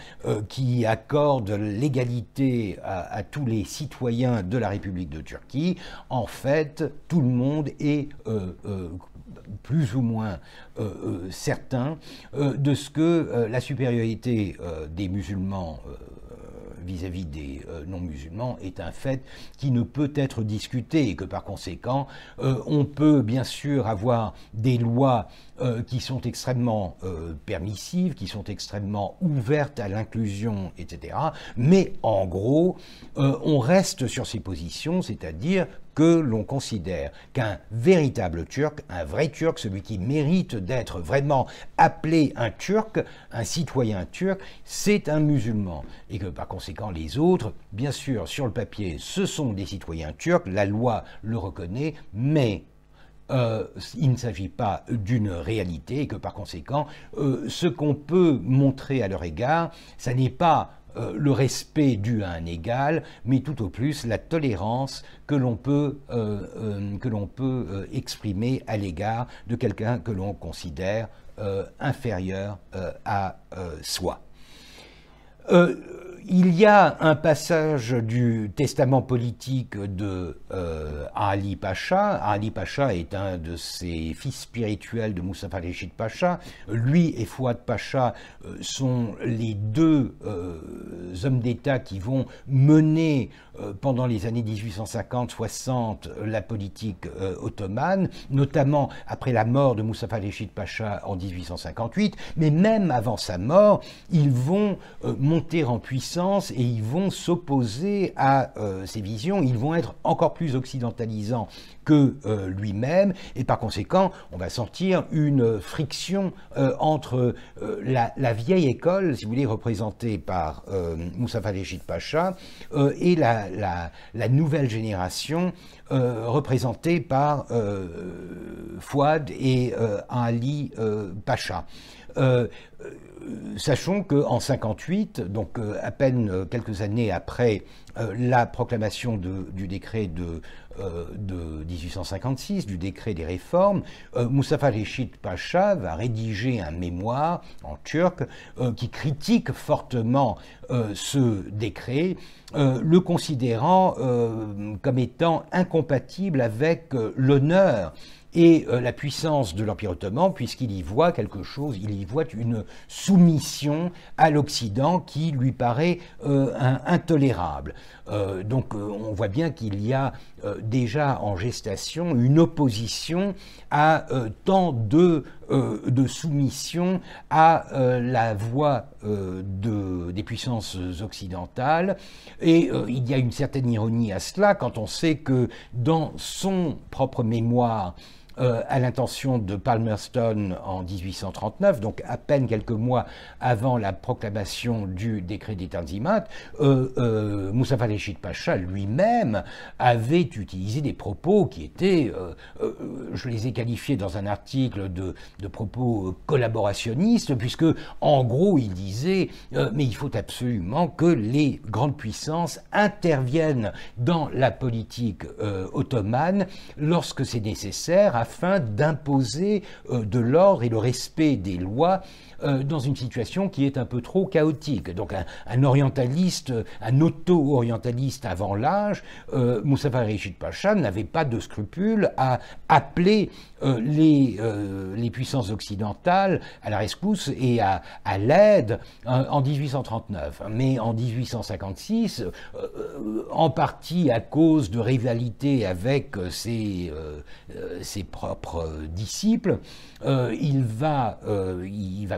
qui accorde l'égalité à tous les citoyens de la République de Turquie, en fait, tout le monde est plus ou moins certain de ce que la supériorité des musulmans vis-à-vis des non-musulmans est un fait qui ne peut être discuté et que par conséquent on peut bien sûr avoir des lois qui sont extrêmement permissives, qui sont extrêmement ouvertes à l'inclusion, etc. Mais en gros, on reste sur ces positions, c'est-à-dire que l'on considère qu'un véritable Turc, un vrai Turc, celui qui mérite d'être vraiment appelé un Turc, un citoyen turc, c'est un musulman. Et que par conséquent, les autres, bien sûr, sur le papier, ce sont des citoyens turcs, la loi le reconnaît, mais il ne s'agit pas d'une réalité et que par conséquent, ce qu'on peut montrer à leur égard, ça n'est pas le respect dû à un égal, mais tout au plus la tolérance que l'on peut exprimer à l'égard de quelqu'un que l'on considère inférieur à soi. Il y a un passage du testament politique de Ali Pacha. Ali Pacha est un de ses fils spirituels de Mustafa Reşit Pacha. Lui et Fouad Pacha sont les deux hommes d'État qui vont mener pendant les années 1850-60 la politique ottomane, notamment après la mort de Mustafa Reşit Pacha en 1858, mais même avant sa mort, ils vont monter en puissance et ils vont s'opposer à ces visions, ils vont être encore plus occidentalisants que lui-même, et par conséquent, on va sentir une friction entre la vieille école, si vous voulez, représentée par Mustafa Reşit Pacha, et la nouvelle génération représentée par Fouad et Ali Pacha. Sachons qu'en 58, donc à peine quelques années après la proclamation du décret de 1856, du décret des réformes, Mustafa Reşit Pacha va rédiger un mémoire en turc qui critique fortement ce décret, le considérant comme étant incompatible avec l'honneur et la puissance de l'Empire ottoman, puisqu'il y voit quelque chose, il y voit une soumission à l'Occident qui lui paraît intolérable. Donc on voit bien qu'il y a déjà en gestation une opposition à tant de soumission à la voix des puissances occidentales. Et il y a une certaine ironie à cela quand on sait que dans son propre mémoire, à l'intention de Palmerston en 1839, donc à peine quelques mois avant la proclamation du décret des Tanzimat, Mustafa Reşit Pacha lui-même avait utilisé des propos qui étaient, je les ai qualifiés dans un article de propos collaborationnistes, puisque en gros il disait mais il faut absolument que les grandes puissances interviennent dans la politique ottomane lorsque c'est nécessaire, afin d'imposer de l'ordre et le respect des lois dans une situation qui est un peu trop chaotique. Donc un orientaliste, un auto-orientaliste avant l'âge, Mustapha Reşit Pacha n'avait pas de scrupule à appeler les puissances occidentales à la rescousse et à l'aide en 1839. Mais en 1856, en partie à cause de rivalités avec ses propres disciples, il va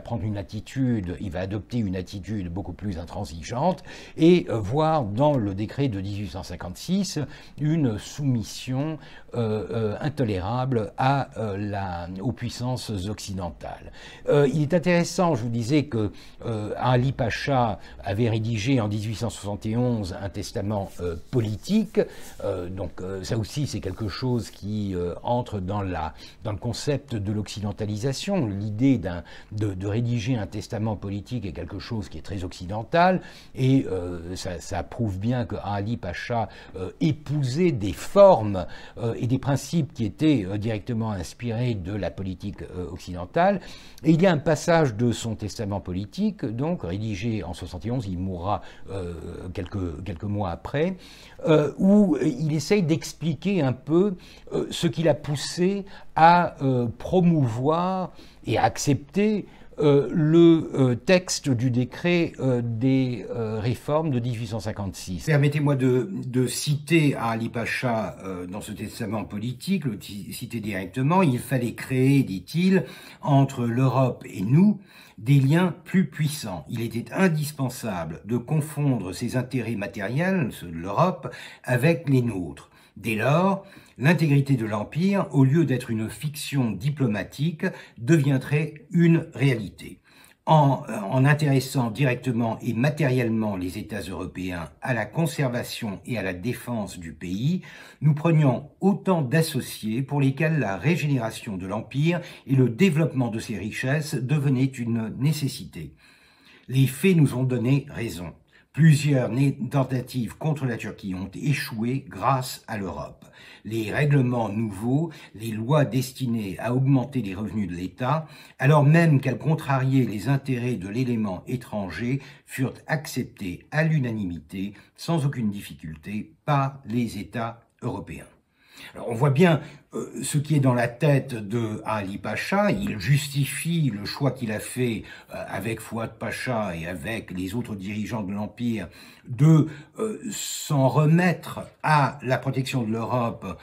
prendre une attitude, il va adopter une attitude beaucoup plus intransigeante et voir dans le décret de 1856 une soumission intolérable aux puissances occidentales. Il est intéressant, je vous disais que Ali Pacha avait rédigé en 1871 un testament politique, donc ça aussi c'est quelque chose qui entre dans le concept de l'occidentalisation. L'idée de rédiger un testament politique est quelque chose qui est très occidental, et ça prouve bien que Ali Pacha épousait des formes et des principes qui étaient directement inspirés de la politique occidentale. Et il y a un passage de son testament politique, donc rédigé en 71, il mourra quelques mois après, où il essaye d'expliquer un peu ce qui l'a poussé à promouvoir et à accepter le texte du décret des réformes de 1856. Permettez-moi de citer Ali Pacha dans ce testament politique, le citer directement. Il fallait créer, dit-il, entre l'Europe et nous, des liens plus puissants. Il était indispensable de confondre ses intérêts matériels, ceux de l'Europe, avec les nôtres. Dès lors, l'intégrité de l'Empire, au lieu d'être une fiction diplomatique, deviendrait une réalité. En intéressant directement et matériellement les États européens à la conservation et à la défense du pays, nous prenions autant d'associés pour lesquels la régénération de l'Empire et le développement de ses richesses devenaient une nécessité. Les faits nous ont donné raison. Plusieurs tentatives contre la Turquie ont échoué grâce à l'Europe. Les règlements nouveaux, les lois destinées à augmenter les revenus de l'État, alors même qu'elles contrariaient les intérêts de l'élément étranger, furent acceptés à l'unanimité, sans aucune difficulté, par les États européens. Alors on voit bien ce qui est dans la tête de Ali Pacha. Il justifie le choix qu'il a fait avec Fouad Pacha et avec les autres dirigeants de l'Empire de s'en remettre à la protection de l'Europe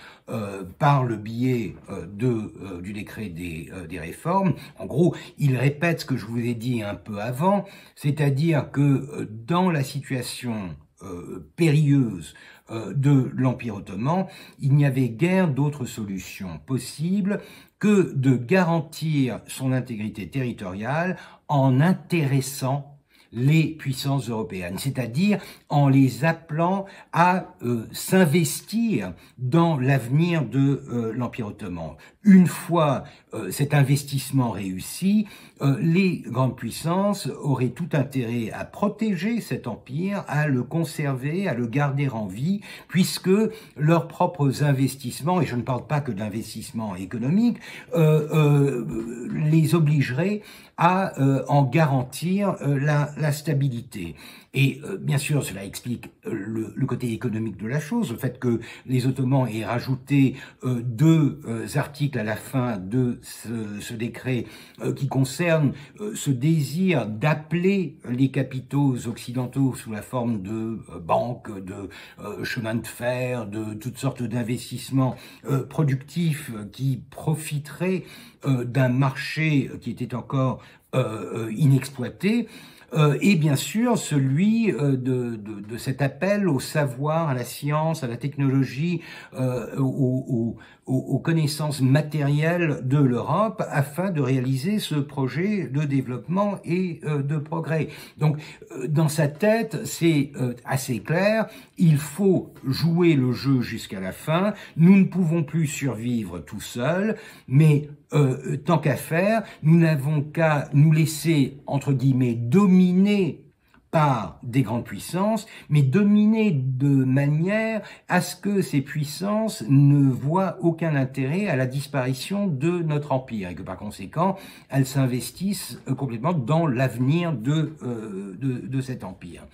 par le biais du décret des réformes. En gros, il répète ce que je vous ai dit un peu avant, c'est-à-dire que dans la situation périlleuse de l'Empire ottoman, il n'y avait guère d'autre solution possible que de garantir son intégrité territoriale en intéressant les puissances européennes, c'est-à-dire en les appelant à s'investir dans l'avenir de l'Empire ottoman. Une fois cet investissement réussi, les grandes puissances auraient tout intérêt à protéger cet empire, à le conserver, à le garder en vie, puisque leurs propres investissements, et je ne parle pas que d'investissements économiques, les obligeraient à en garantir la stabilité. Et bien sûr, cela explique le côté économique de la chose, le fait que les Ottomans aient rajouté deux articles à la fin de ce décret qui concernent ce désir d'appeler les capitaux occidentaux sous la forme de banques, de chemins de fer, de toutes sortes d'investissements productifs qui profiteraient d'un marché qui était encore inexploité. Et bien sûr celui de cet appel au savoir, à la science, à la technologie, aux connaissances matérielles de l'Europe afin de réaliser ce projet de développement et de progrès. Donc dans sa tête, c'est assez clair, il faut jouer le jeu jusqu'à la fin, nous ne pouvons plus survivre tout seuls, mais tant qu'à faire, nous n'avons qu'à nous laisser, entre guillemets, dominer par des grandes puissances, mais dominées de manière à ce que ces puissances ne voient aucun intérêt à la disparition de notre empire et que par conséquent, elles s'investissent complètement dans l'avenir de cet empire.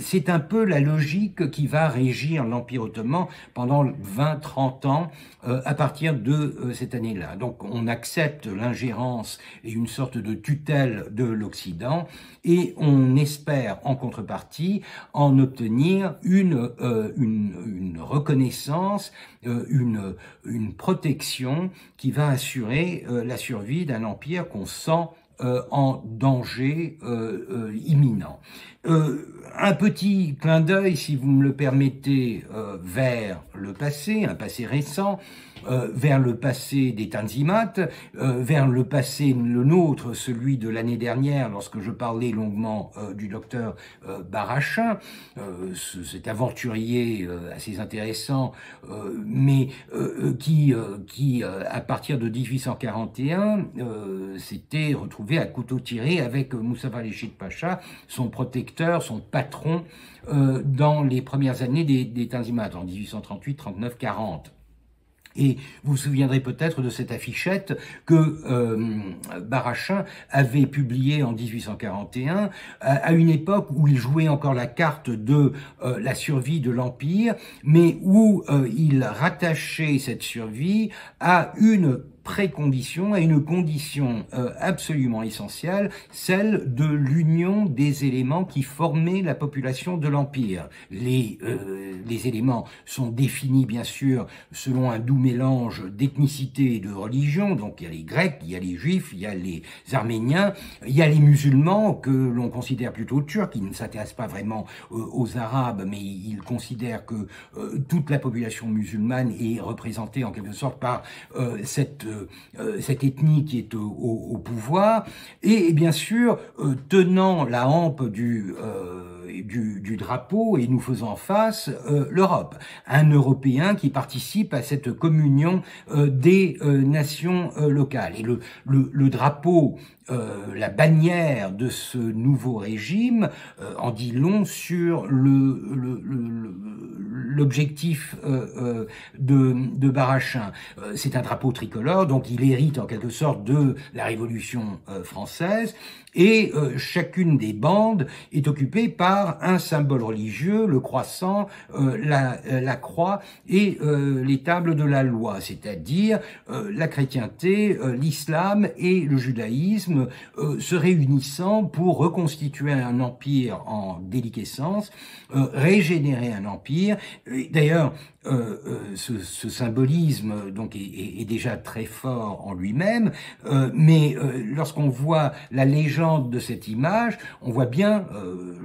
C'est un peu la logique qui va régir l'Empire ottoman pendant 20-30 ans à partir de cette année-là. Donc on accepte l'ingérence et une sorte de tutelle de l'Occident et on espère en contrepartie en obtenir une reconnaissance, une protection qui va assurer la survie d'un empire qu'on sent en danger imminent. Un petit clin d'œil, si vous me le permettez, vers le passé, un passé récent, vers le passé des Tanzimat, vers le passé, le nôtre, celui de l'année dernière, lorsque je parlais longuement du docteur Barachin, cet aventurier assez intéressant, mais qui à partir de 1841, s'était retrouvé à couteau tiré avec Mustapha Reşit Pacha, son protecteur, son patron, dans les premières années des Tanzimat, en 1838, 39, 40. Et vous vous souviendrez peut-être de cette affichette que Barachin avait publiée en 1841, à une époque où il jouait encore la carte de la survie de l'Empire, mais où il rattachait cette survie à une précondition, à une condition absolument essentielle, celle de l'union des éléments qui formaient la population de l'Empire. Les éléments sont définis bien sûr selon un doux mélange d'ethnicité et de religion, donc il y a les Grecs, il y a les Juifs, il y a les Arméniens, il y a les musulmans que l'on considère plutôt turcs, qui ne s'intéressent pas vraiment aux Arabes, mais ils considèrent que toute la population musulmane est représentée en quelque sorte par cette ethnie qui est au pouvoir, et bien sûr tenant la hampe du drapeau et nous faisant face l'Europe, un Européen qui participe à cette communion des nations locales. Et le drapeau, la bannière de ce nouveau régime en dit long sur l'objectif de Barachin. C'est un drapeau tricolore, donc il hérite en quelque sorte de la Révolution française, et chacune des bandes est occupée par un symbole religieux, le croissant, la croix et les tables de la loi, c'est-à-dire la chrétienté, l'islam et le judaïsme se réunissant pour reconstituer un empire en déliquescence, régénérer un empire. D'ailleurs, ce symbolisme donc est déjà très fort en lui-même, mais lorsqu'on voit la légende de cette image, on voit bien,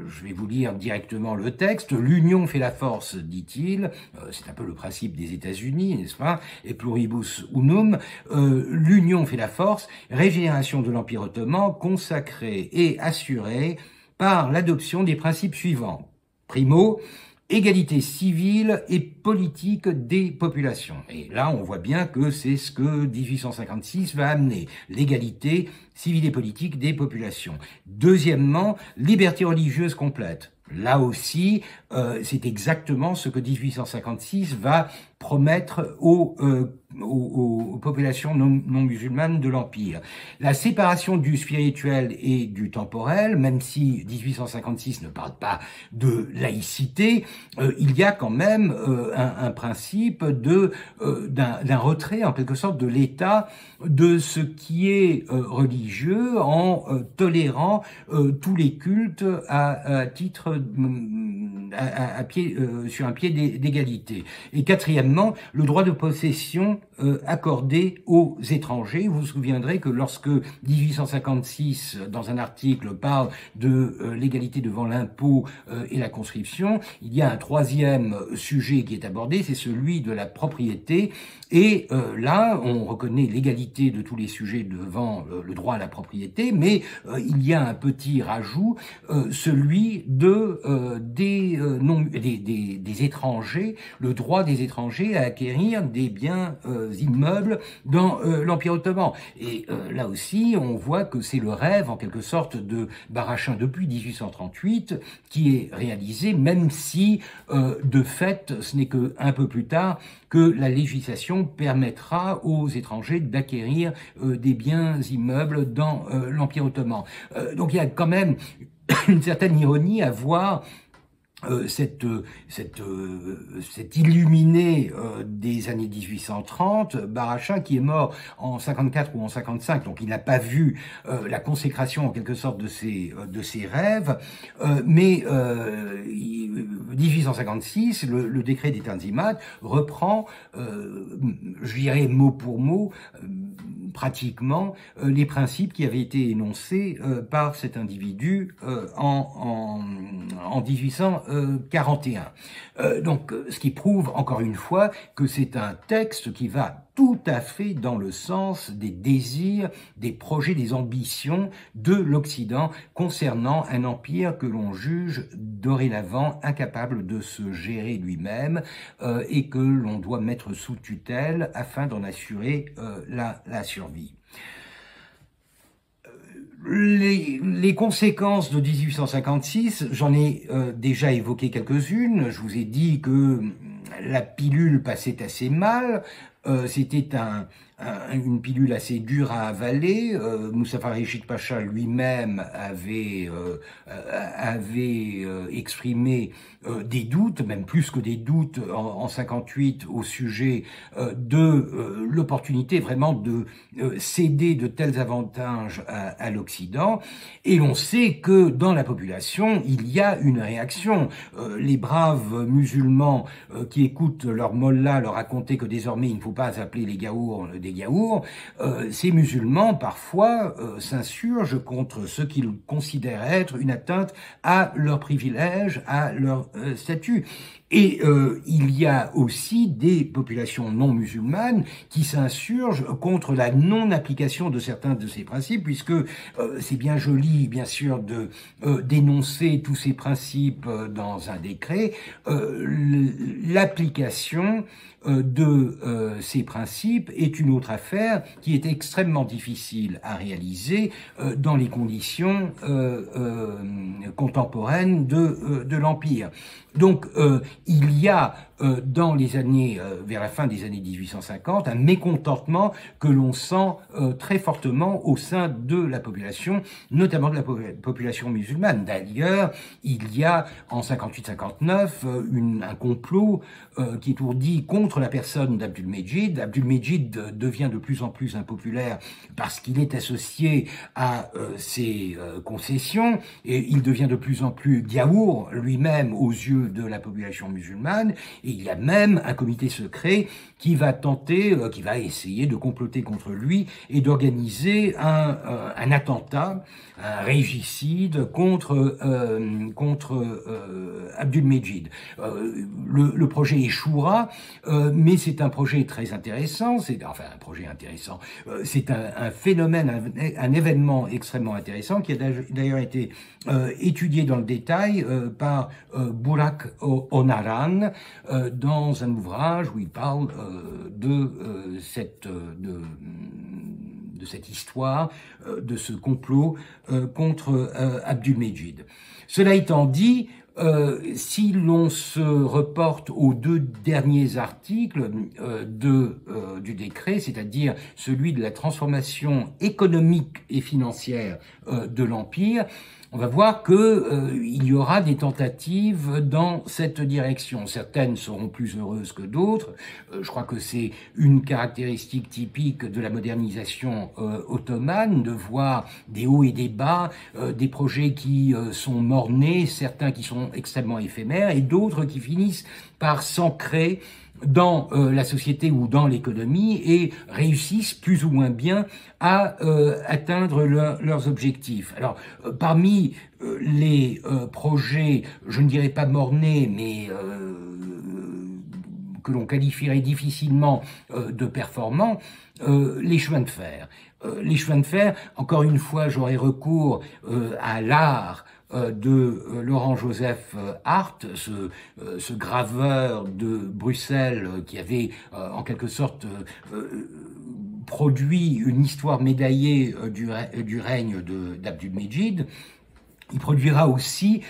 je vais vous lire directement le texte, l'union fait la force, dit-il, c'est un peu le principe des États-Unis, n'est-ce pas, et pluribus unum, l'union fait la force, régénération de l'Empire ottoman consacrée et assurée par l'adoption des principes suivants. Primo, égalité civile et politique des populations. Et là, on voit bien que c'est ce que 1856 va amener, l'égalité civile et politique des populations. Deuxièmement, liberté religieuse complète. Là aussi, c'est exactement ce que 1856 va promettre aux populations non musulmanes de l'Empire. La séparation du spirituel et du temporel, même si 1856 ne parle pas de laïcité, il y a quand même un principe d'un retrait, en quelque sorte, de l'État de ce qui est religieux en tolérant tous les cultes à titre sur un pied d'égalité. Et quatrièmement, le droit de possession accordé aux étrangers. Vous vous souviendrez que lorsque 1856, dans un article, parle de l'égalité devant l'impôt et la conscription, il y a un troisième sujet qui est abordé, c'est celui de la propriété. Et là, on reconnaît l'égalité de tous les sujets devant le droit à la propriété, mais il y a un petit rajout, celui des étrangers, le droit des étrangers à acquérir des biens immeubles dans l'Empire ottoman. Et là aussi, on voit que c'est le rêve, en quelque sorte, de Barachin depuis 1838 qui est réalisé, même si, de fait, ce n'est qu'un peu plus tard que la législation permettra aux étrangers d'acquérir des biens immeubles dans l'Empire ottoman. Donc il y a quand même une certaine ironie à voir cet illuminé des années 1830, Barachin, qui est mort en 54 ou en 55, donc il n'a pas vu la consécration en quelque sorte de ses rêves, mais 1856, le décret des Tanzimat reprend, je dirais mot pour mot, pratiquement les principes qui avaient été énoncés par cet individu en 1841. Donc, ce qui prouve encore une fois que c'est un texte qui va tout à fait dans le sens des désirs, des projets, des ambitions de l'Occident concernant un empire que l'on juge dorénavant incapable de se gérer lui-même et que l'on doit mettre sous tutelle afin d'en assurer la survie. Les conséquences de 1856, j'en ai déjà évoqué quelques-unes. Je vous ai dit que la pilule passait assez mal. C'était une pilule assez dure à avaler. Mustapha Reşit Pacha lui-même avait exprimé des doutes, même plus que des doutes en 58 au sujet de l'opportunité vraiment de céder de tels avantages à l'Occident. Et l'on sait que dans la population, il y a une réaction. Les braves musulmans qui écoutent leur mollah leur raconter que désormais il ne faut pas appeler les gaours des gaours, ces musulmans parfois s'insurgent contre ce qu'ils considèrent être une atteinte à leurs privilèges, à leur statut. Et il y a aussi des populations non musulmanes qui s'insurgent contre la non-application de certains de ces principes, puisque c'est bien joli, bien sûr, de dénoncer tous ces principes dans un décret. L'application de ces principes est une autre affaire qui est extrêmement difficile à réaliser dans les conditions contemporaines de l'Empire. Donc, il y a dans les années, vers la fin des années 1850, un mécontentement que l'on sent très fortement au sein de la population, notamment de la population musulmane. D'ailleurs, il y a en 58-59 un complot qui est ourdi contre la personne d'Abdülmecid. Abdülmecid devient de plus en plus impopulaire parce qu'il est associé à ses concessions et il devient de plus en plus gaour lui-même aux yeux de la population musulmane. Et il y a même un comité secret qui va tenter, qui va essayer de comploter contre lui et d'organiser un attentat, un régicide contre Abdülmecid. Le projet échouera, mais c'est un projet très intéressant. C'est un projet intéressant. C'est un phénomène, un événement extrêmement intéressant qui a d'ailleurs été étudié dans le détail par Burak Onaran dans un ouvrage où il parle de cette histoire, de ce complot contre Abdülmecid. Cela étant dit, si l'on se reporte aux deux derniers articles du décret, c'est-à-dire celui de la transformation économique et financière de l'Empire, on va voir que il y aura des tentatives dans cette direction. Certaines seront plus heureuses que d'autres. Je crois que c'est une caractéristique typique de la modernisation ottomane, de voir des hauts et des bas, des projets qui sont mornés, certains qui sont extrêmement éphémères, et d'autres qui finissent par s'ancrer dans la société ou dans l'économie et réussissent plus ou moins bien à atteindre leurs objectifs. Alors, parmi les projets, je ne dirais pas mornés, mais que l'on qualifierait difficilement de performants, les chemins de fer. Les chemins de fer, encore une fois, j'aurais recours à l'art de Laurent-Joseph Hart, ce graveur de Bruxelles qui avait en quelque sorte produit une histoire médaillée du règne d'Abdulmejid. Il produira aussi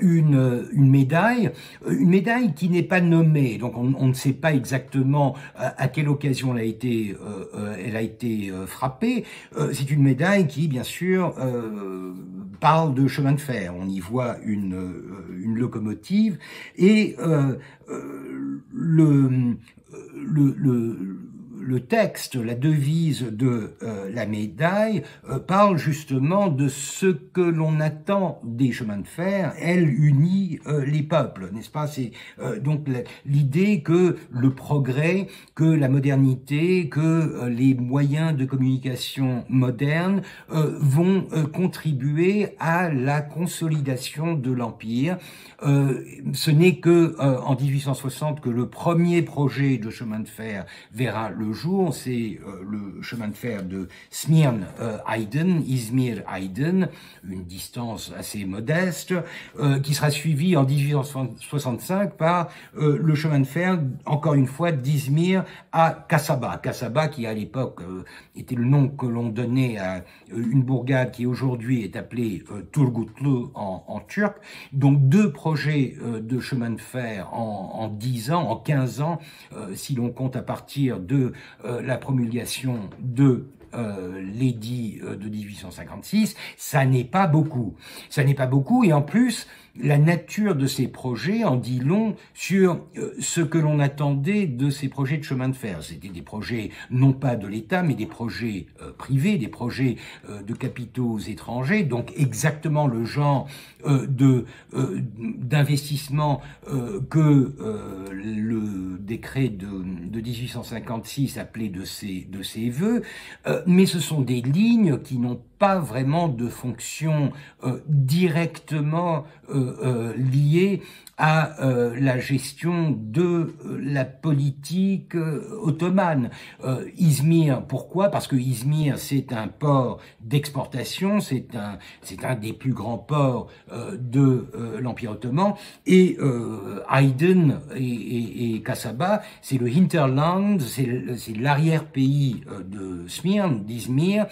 une médaille qui n'est pas nommée, donc on ne sait pas exactement à quelle occasion elle a été frappée. C'est une médaille qui, bien sûr, parle de chemin de fer. On y voit une locomotive et le texte, la devise de la médaille parle justement de ce que l'on attend des chemins de fer. Elle unit les peuples, n'est-ce pas? C'est donc l'idée que le progrès, que la modernité, que les moyens de communication modernes vont contribuer à la consolidation de l'Empire. Ce n'est que en 1860 que le premier projet de chemin de fer verra le jour, c'est le chemin de fer de Smyrne-Aydın, Izmir-Aydın, une distance assez modeste, qui sera suivi en 1865 par le chemin de fer, encore une fois, d'Izmir à Kasaba. Kasaba qui à l'époque était le nom que l'on donnait à une bourgade qui aujourd'hui est appelée Turgutlu en turc. Donc deux projets de chemin de fer en 10 ans, en 15 ans, si l'on compte à partir de la promulgation de l'édit de 1856, ça n'est pas beaucoup. Ça n'est pas beaucoup et en plus, la nature de ces projets en dit long sur ce que l'on attendait de ces projets de chemin de fer. C'était des projets non pas de l'État, mais des projets privés, des projets de capitaux étrangers, donc exactement le genre d'investissement que le décret de 1856 appelait de ses vœux, mais ce sont des lignes qui n'ont pas vraiment de fonction directement liée à la gestion de la politique ottomane. Izmir, pourquoi? Parce que Izmir, c'est un port d'exportation, c'est un des plus grands ports de l'Empire ottoman, et Aydın et Kasaba, c'est le hinterland, c'est l'arrière-pays de Smyrne, d'Izmir,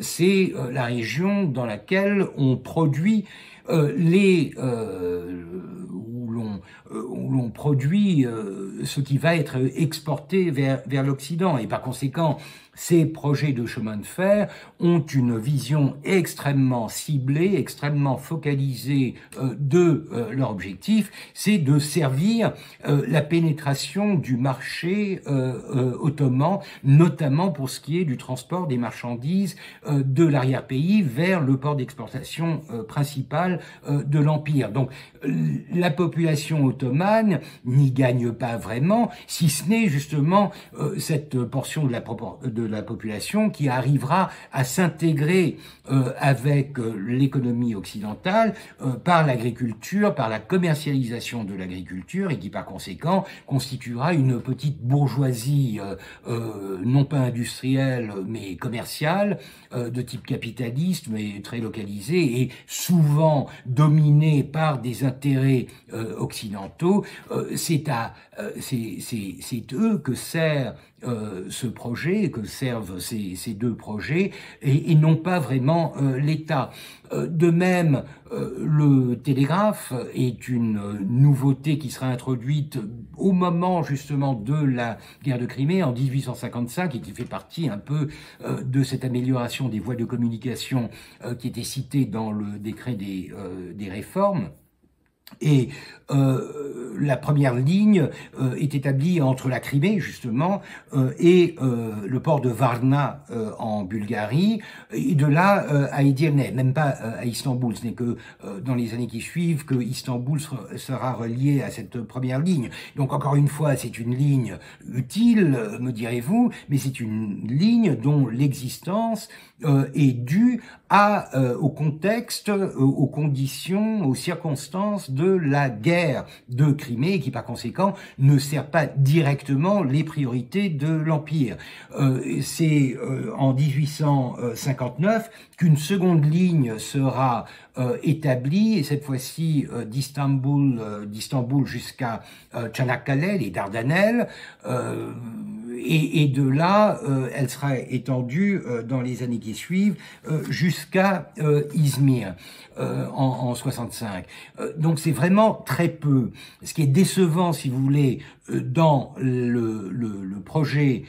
c'est la région dans laquelle on produit où l'on produit ce qui va être exporté vers l'Occident. Et par conséquent, ces projets de chemin de fer ont une vision extrêmement ciblée, extrêmement focalisée de leur objectif, c'est de servir la pénétration du marché ottoman, notamment pour ce qui est du transport des marchandises de l'arrière-pays vers le port d'exportation principal de l'Empire. Donc la population ottomane n'y gagne pas vraiment, si ce n'est justement cette portion de la population qui arrivera à s'intégrer avec l'économie occidentale par l'agriculture, par la commercialisation de l'agriculture et qui par conséquent constituera une petite bourgeoisie non pas industrielle mais commerciale de type capitaliste mais très localisée et souvent dominée par des intérêts occidentaux. C'est eux que sert ce projet, que servent ces deux projets, et non pas vraiment l'État. De même, le télégraphe est une nouveauté qui sera introduite au moment justement de la guerre de Crimée en 1855 et qui fait partie un peu de cette amélioration des voies de communication qui était citée dans le décret des réformes. Et la première ligne est établie entre la Crimée, justement, et le port de Varna en Bulgarie, et de là à Edirne, même pas à Istanbul. Ce n'est que dans les années qui suivent que Istanbul sera relié à cette première ligne. Donc, encore une fois, c'est une ligne utile, me direz-vous, mais c'est une ligne dont l'existence est due au contexte, aux conditions, aux circonstances de la guerre de Crimée et qui par conséquent ne sert pas directement les priorités de l'Empire. C'est en 1859 qu'une seconde ligne sera établie, et cette fois-ci d'Istanbul jusqu'à Çanakkale, les Dardanelles, et de là, elle sera étendue dans les années qui suivent jusqu'à Izmir en 65. Donc c'est vraiment très peu. Ce qui est décevant, si vous voulez, dans le projet,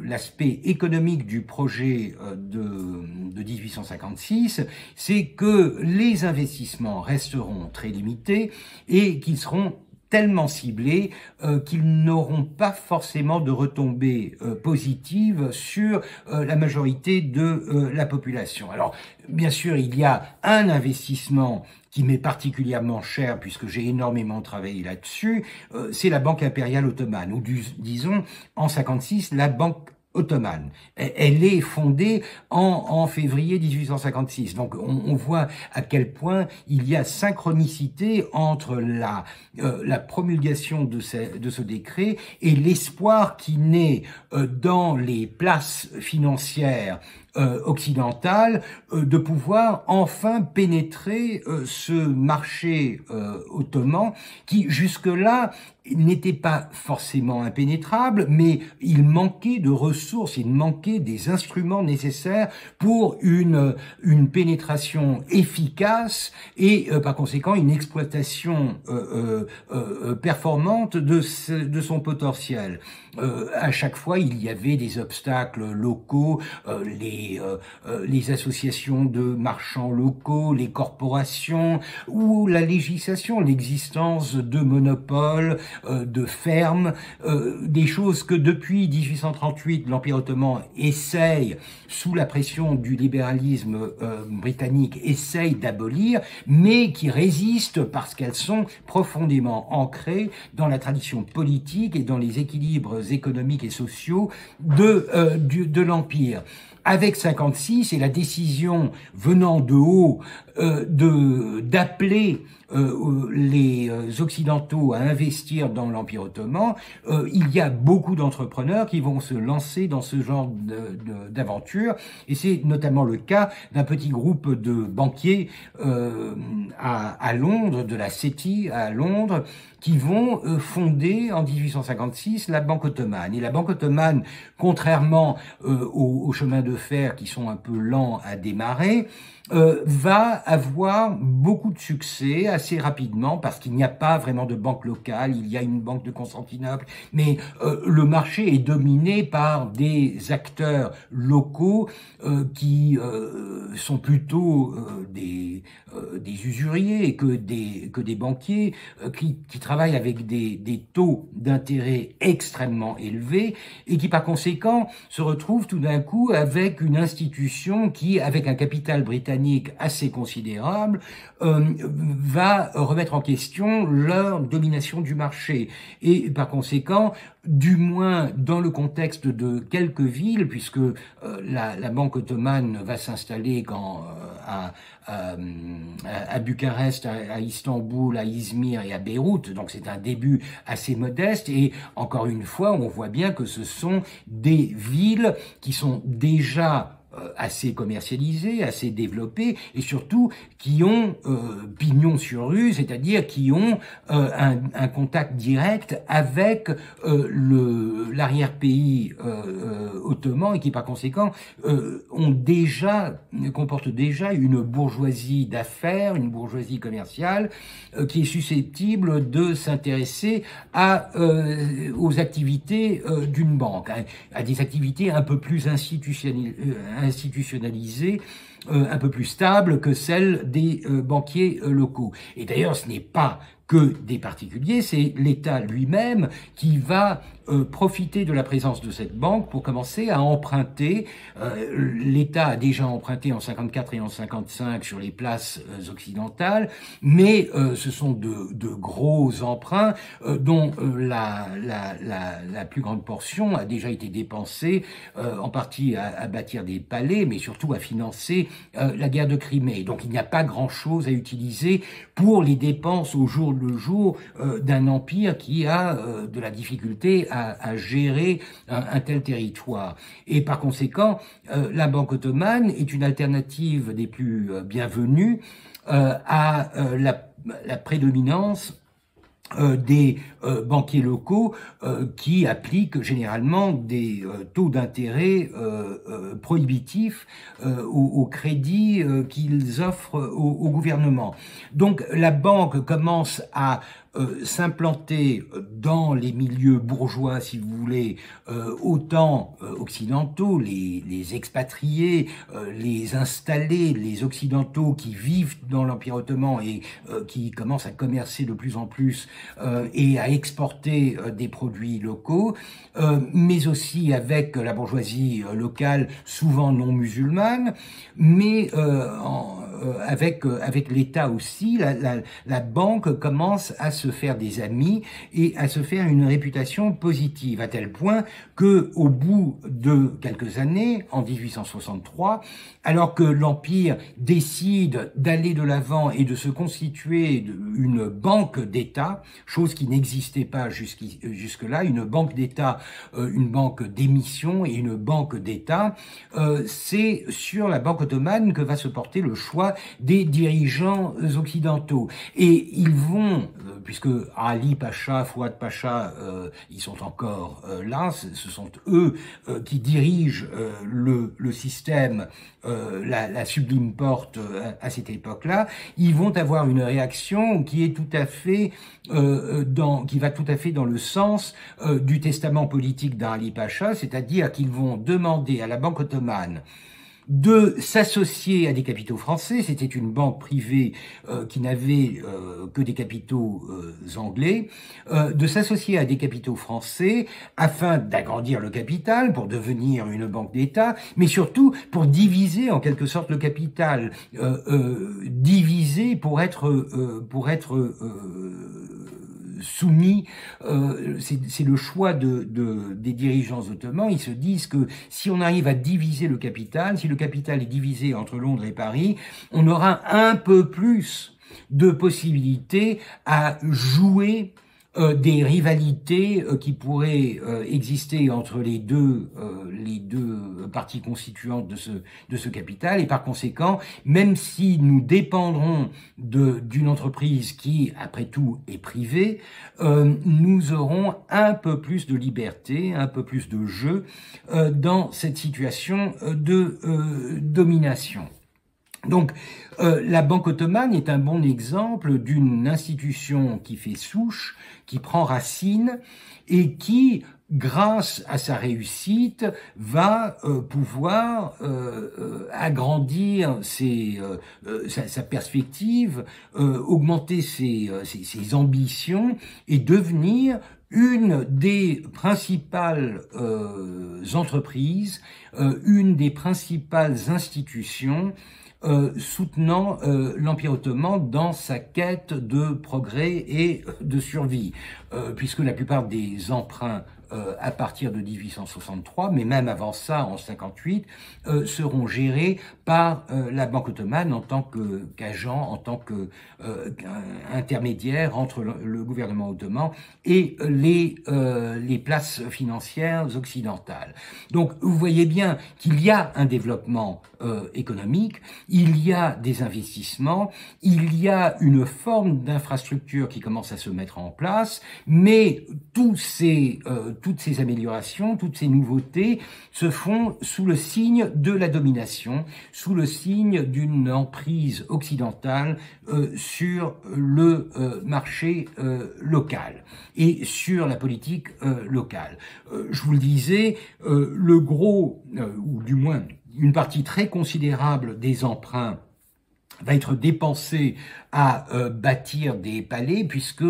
l'aspect économique du projet de 1856, c'est que les investissements resteront très limités et qu'ils seront tellement ciblés qu'ils n'auront pas forcément de retombées positives sur la majorité de la population. Alors, bien sûr, il y a un investissement qui m'est particulièrement cher, puisque j'ai énormément travaillé là-dessus, c'est la Banque impériale ottomane, ou disons, en 56, la Banque ottomane. Elle est fondée en février 1856. Donc on voit à quel point il y a synchronicité entre la promulgation de ce décret et l'espoir qui naît dans les places financières occidentale de pouvoir enfin pénétrer ce marché ottoman qui jusque-là n'était pas forcément impénétrable, mais il manquait de ressources, il manquait des instruments nécessaires pour une pénétration efficace et par conséquent une exploitation performante de son potentiel. À chaque fois, il y avait des obstacles locaux, les associations de marchands locaux, les corporations ou la législation, l'existence de monopoles, de fermes, des choses que depuis 1838 l'Empire ottoman essaye, sous la pression du libéralisme britannique, essaye d'abolir, mais qui résistent parce qu'elles sont profondément ancrées dans la tradition politique et dans les équilibres économiques et sociaux de l'Empire. Avec 56 et la décision venant de haut d'appeler les Occidentaux à investir dans l'Empire ottoman, il y a beaucoup d'entrepreneurs qui vont se lancer dans ce genre d'aventure, et c'est notamment le cas d'un petit groupe de banquiers à Londres, de la City à Londres, qui vont fonder en 1856 la Banque ottomane. Et la Banque ottomane, contrairement aux chemins de fer qui sont un peu lents à démarrer, va avoir beaucoup de succès assez rapidement parce qu'il n'y a pas vraiment de banque locale, il y a une banque de Constantinople, mais le marché est dominé par des acteurs locaux qui sont plutôt des usuriers que des banquiers qui travaillent avec des taux d'intérêt extrêmement élevés et qui par conséquent se retrouvent tout d'un coup avec une institution qui, avec un capital britannique assez considérable, va remettre en question leur domination du marché. Et par conséquent, du moins dans le contexte de quelques villes, puisque la Banque ottomane va s'installer à Bucarest, à Istanbul, à Izmir et à Beyrouth, donc c'est un début assez modeste, et encore une fois, on voit bien que ce sont des villes qui sont déjà assez commercialisés, assez développés, et surtout qui ont pignon sur rue, c'est-à-dire qui ont un contact direct avec l'arrière-pays ottoman et qui par conséquent comportent déjà une bourgeoisie d'affaires, une bourgeoisie commerciale qui est susceptible de s'intéresser aux activités d'une banque, à des activités un peu plus institutionnalisée, un peu plus stable que celle des banquiers locaux. Et d'ailleurs, ce n'est pas que des particuliers, c'est l'État lui-même qui va profiter de la présence de cette banque pour commencer à emprunter. L'État a déjà emprunté en 54 et en 55 sur les places occidentales, mais ce sont de gros emprunts dont la plus grande portion a déjà été dépensée en partie à bâtir des palais, mais surtout à financer financer la guerre de Crimée. Donc il n'y a pas grand-chose à utiliser pour les dépenses au jour le jour d'un empire qui a de la difficulté à gérer un tel territoire. Et par conséquent, la Banque ottomane est une alternative des plus bienvenues à la prédominance des banquiers locaux qui appliquent généralement des taux d'intérêt prohibitifs aux crédits qu'ils offrent au gouvernement. Donc la banque commence à s'implanter dans les milieux bourgeois, si vous voulez, autant occidentaux, les expatriés, les installés, les occidentaux qui vivent dans l'Empire ottoman et qui commencent à commercer de plus en plus et à exporter des produits locaux, mais aussi avec la bourgeoisie locale, souvent non musulmane, mais avec l'État aussi. La banque commence à se faire des amis et à se faire une réputation positive, à tel point que, au bout de quelques années, en 1863, alors que l'Empire décide d'aller de l'avant et de se constituer une banque d'État, chose qui n'existait pas jusque-là, une banque d'État, une banque d'émission et une banque d'État, c'est sur la Banque ottomane que va se porter le choix des dirigeants occidentaux. Et ils vont, puisque Ali Pacha, Fouad Pacha, ils sont encore là, ce sont eux qui dirigent le système, la Sublime Porte à cette époque-là, ils vont avoir une réaction qui est tout à fait qui va tout à fait dans le sens du testament politique d'Ali Pacha, c'est-à-dire qu'ils vont demander à la Banque ottomane de s'associer à des capitaux français. C'était une banque privée qui n'avait que des capitaux anglais, de s'associer à des capitaux français afin d'agrandir le capital pour devenir une banque d'État, mais surtout pour diviser en quelque sorte le capital, diviser pour être soumis, c'est le choix des dirigeants ottomans. Ils se disent que si on arrive à diviser le capital, si le capital est divisé entre Londres et Paris, on aura un peu plus de possibilités à jouer des rivalités qui pourraient exister entre les deux parties constituantes de ce capital, et par conséquent, même si nous dépendrons d'une entreprise qui, après tout, est privée, nous aurons un peu plus de liberté, un peu plus de jeu dans cette situation de domination. Donc, la Banque ottomane est un bon exemple d'une institution qui fait souche, qui prend racine et qui, grâce à sa réussite, va pouvoir agrandir sa perspective, augmenter ses ambitions et devenir une des principales entreprises, une des principales institutions soutenant l'Empire ottoman dans sa quête de progrès et de survie, puisque la plupart des emprunts à partir de 1863, mais même avant ça, en 58, seront gérés par la Banque ottomane en tant qu'agent, en tant qu'intermédiaire entre le gouvernement ottoman et les places financières occidentales. Donc, vous voyez bien qu'il y a un développement économique, il y a des investissements, il y a une forme d'infrastructure qui commence à se mettre en place, mais toutes ces améliorations, toutes ces nouveautés se font sous le signe de la domination, sous le signe d'une emprise occidentale sur le marché local et sur la politique locale. Je vous le disais, le gros, ou du moins une partie très considérable des emprunts va être dépensé à bâtir des palais, puisque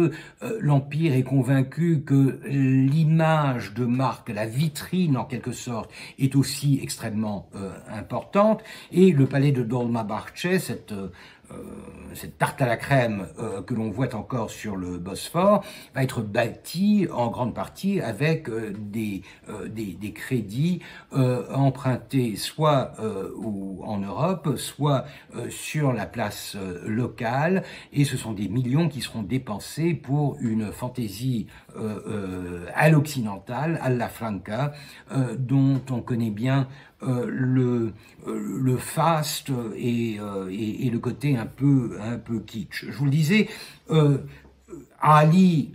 l'Empire est convaincu que l'image de marque, la vitrine en quelque sorte, est aussi extrêmement importante, et le palais de Dolmabahce, cette cette tarte à la crème que l'on voit encore sur le Bosphore va être bâtie en grande partie avec des crédits empruntés soit en Europe, soit sur la place locale, et ce sont des millions qui seront dépensés pour une fantaisie à l'occidental, alla franca, dont on connaît bien le faste et le côté un peu kitsch. Je vous le disais, Ali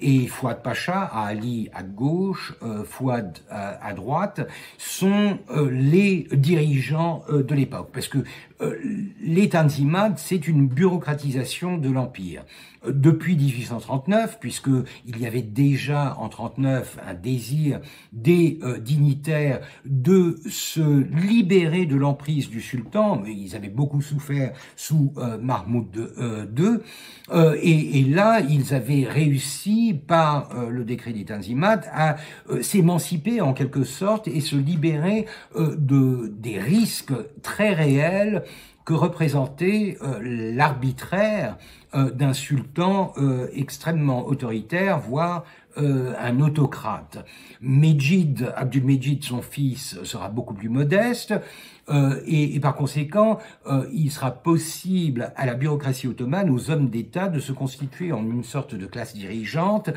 et Fouad Pacha, Ali à gauche, Fouad à droite, sont les dirigeants de l'époque. Parce que les Tanzimat, c'est une bureaucratisation de l'Empire. Depuis 1839, puisqu'il y avait déjà en 39 un désir des dignitaires de se libérer de l'emprise du sultan, mais ils avaient beaucoup souffert sous Mahmoud II, et là, ils avaient réussi par le décret des Tanzimat à s'émanciper en quelque sorte et se libérer des risques très réels que représentait l'arbitraire d'un sultan extrêmement autoritaire, voire un autocrate. Abdülmecid, son fils, sera beaucoup plus modeste, et par conséquent, il sera possible à la bureaucratie ottomane, aux hommes d'État, de se constituer en une sorte de classe dirigeante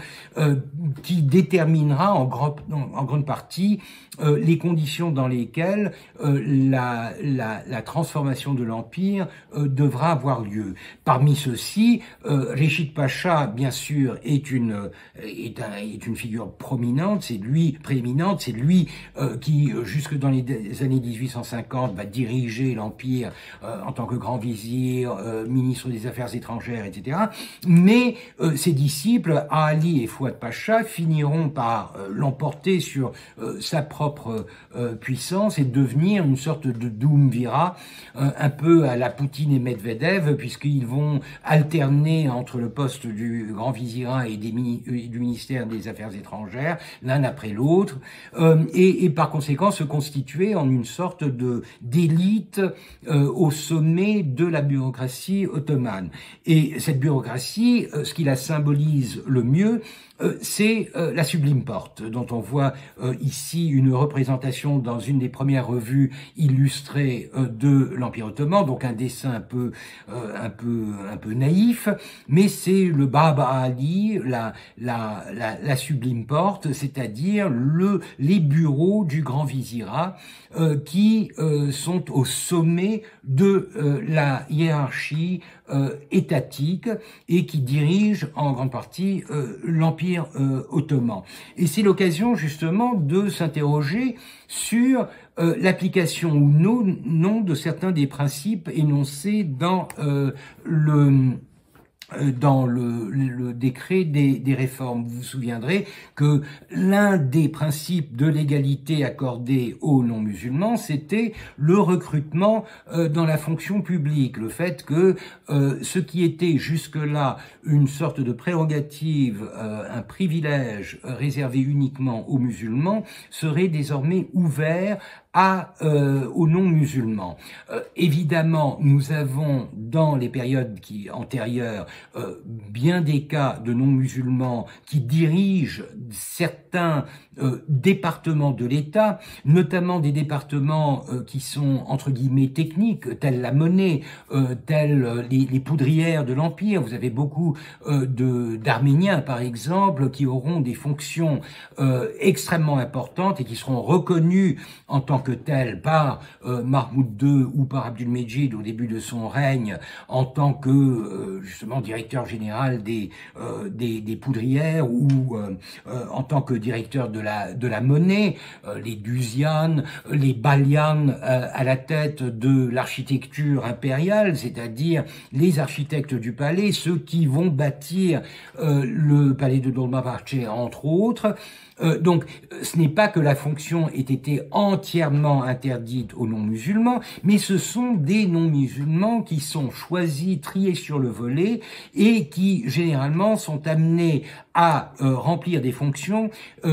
qui déterminera en grande partie les conditions dans lesquelles la transformation de l'Empire devra avoir lieu. Parmi ceux-ci, Reşit Pacha, bien sûr, est une figure prééminente, c'est lui qui, jusque dans les années 1850, va diriger l'Empire en tant que grand vizir, ministre des Affaires étrangères, etc. Mais ses disciples, Ali et Fouad Pacha, finiront par l'emporter sur sa propre puissance et devenir une sorte de Doumvira, un peu à la Poutine et Medvedev, puisqu'ils vont alterner entre le poste du grand vizirat et du ministère des Affaires étrangères, l'un après l'autre, et par conséquent se constituer en une sorte d'élite au sommet de la bureaucratie ottomane. Et cette bureaucratie, ce qui la symbolise le mieux, c'est la Sublime Porte, dont on voit ici une représentation dans une des premières revues illustrées de l'Empire ottoman, donc un dessin un peu naïf, mais c'est le Bab Ali, la Sublime Porte, c'est-à-dire les bureaux du grand vizirat qui sont au sommet de la hiérarchie étatique et qui dirige en grande partie l'Empire ottoman. Et c'est l'occasion justement de s'interroger sur l'application ou non de certains des principes énoncés dans le décret des réformes. Vous vous souviendrez que l'un des principes de l'égalité accordée aux non-musulmans, c'était le recrutement dans la fonction publique. Le fait que ce qui était jusque-là une sorte de prérogative, un privilège réservé uniquement aux musulmans, serait désormais ouvert aux non-musulmans. Évidemment, nous avons dans les périodes antérieures bien des cas de non-musulmans qui dirigent certains départements de l'État, notamment des départements qui sont entre guillemets techniques, tels la monnaie, tels les poudrières de l'Empire. Vous avez beaucoup d'Arméniens, par exemple, qui auront des fonctions extrêmement importantes et qui seront reconnus en tant que tels par Mahmoud II ou par Abdülmecid au début de son règne en tant que justement directeur général des poudrières ou en tant que directeur de la monnaie, les Duzian, les Balian à la tête de l'architecture impériale, c'est-à-dire les architectes du palais, ceux qui vont bâtir le palais de Dolmabahçe entre autres. Donc, ce n'est pas que la fonction ait été entièrement interdite aux non-musulmans, mais ce sont des non-musulmans qui sont choisis, triés sur le volet et qui, généralement, sont amenés à remplir des fonctions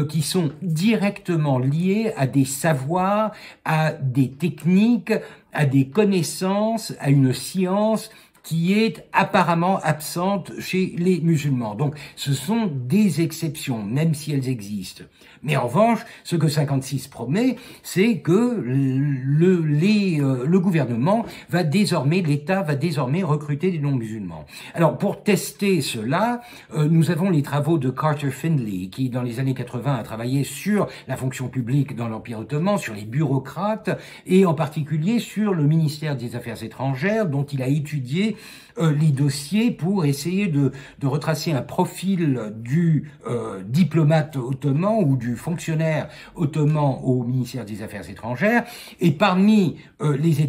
qui sont directement liées à des savoirs, à des techniques, à des connaissances, à une science qui est apparemment absente chez les musulmans. Donc ce sont des exceptions, même si elles existent. Mais en revanche, ce que 56 promet, c'est que le gouvernement va désormais, l'État va désormais recruter des non-musulmans. Alors pour tester cela, nous avons les travaux de Carter Findlay, qui dans les années 80 a travaillé sur la fonction publique dans l'Empire ottoman, sur les bureaucrates, et en particulier sur le ministère des Affaires étrangères, dont il a étudié les dossiers pour essayer de retracer un profil du diplomate ottoman ou du fonctionnaire ottoman au ministère des Affaires étrangères. Et parmi les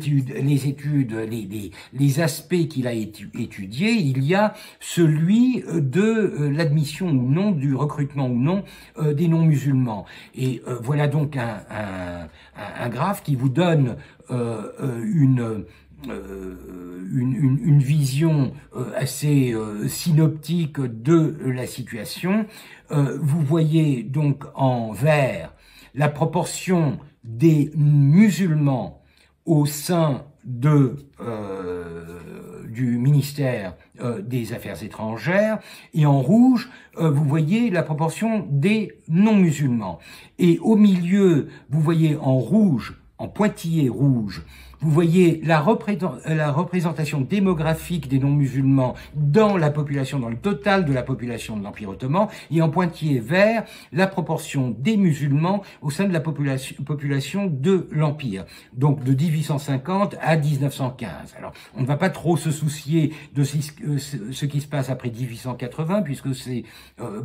aspects qu'il a étudiés, il y a celui de l'admission ou non, du recrutement ou non des non-musulmans. Et voilà donc un graphe qui vous donne une vision assez synoptique de la situation. Vous voyez donc en vert la proportion des musulmans au sein du ministère des Affaires étrangères, et en rouge, vous voyez la proportion des non-musulmans. Et au milieu, vous voyez en rouge, en pointillé rouge, vous voyez la représentation démographique des non-musulmans dans la population, dans le total de la population de l'Empire ottoman, et en pointillé vert, la proportion des musulmans au sein de la population de l'Empire, donc de 1850 à 1915. Alors, on ne va pas trop se soucier de ce qui se passe après 1880, puisque c'est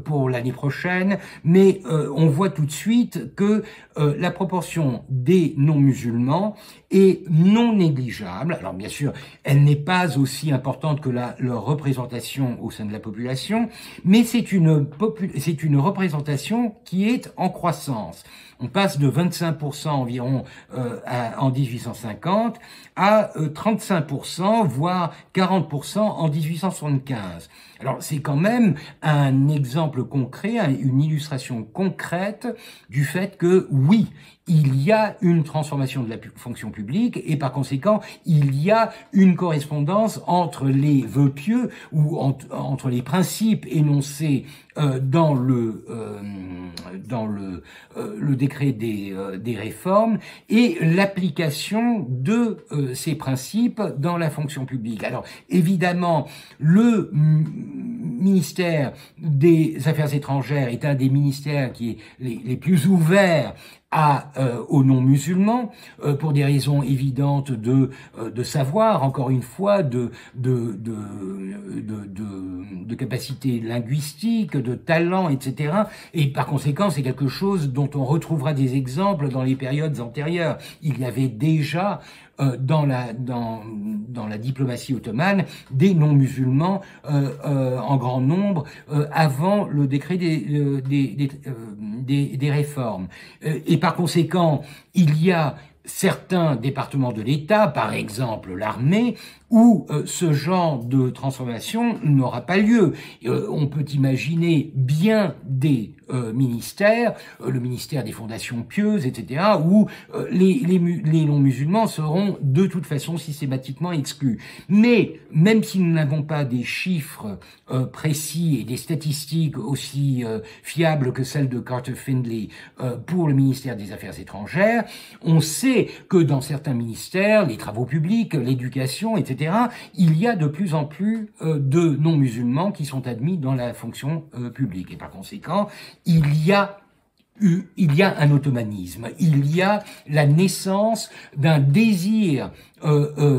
pour l'année prochaine, mais on voit tout de suite que la proportion des non-musulmans est non négligeable. Alors bien sûr, elle n'est pas aussi importante que leur représentation au sein de la population, mais c'est une représentation qui est en croissance. On passe de 25% environ en 1850 à 35%, voire 40% en 1875. Alors c'est quand même un exemple concret, une illustration concrète du fait que oui, il y a une transformation de la fonction publique et par conséquent, il y a une correspondance entre les vœux pieux ou entre les principes énoncés dans le décret des réformes et l'application de ces principes dans la fonction publique. Alors évidemment, le ministère des Affaires étrangères est un des ministères qui est les plus ouverts aux non-musulmans, pour des raisons évidentes de savoir, encore une fois, de capacité linguistique, de talent, etc. Et par conséquent, c'est quelque chose dont on retrouvera des exemples dans les périodes antérieures. Il y avait déjà dans la diplomatie ottomane des non-musulmans en grand nombre avant le décret des réformes. Et par conséquent, il y a certains départements de l'État, par exemple l'armée, où ce genre de transformation n'aura pas lieu. On peut imaginer bien des ministères, le ministère des fondations pieuses, etc., où les non-musulmans seront de toute façon systématiquement exclus. Mais même si nous n'avons pas des chiffres précis et des statistiques aussi fiables que celles de Carter Findlay pour le ministère des Affaires étrangères, on sait que dans certains ministères, les travaux publics, l'éducation, etc., il y a de plus en plus de non-musulmans qui sont admis dans la fonction publique. Et par conséquent, il y a un ottomanisme, il y a la naissance d'un désir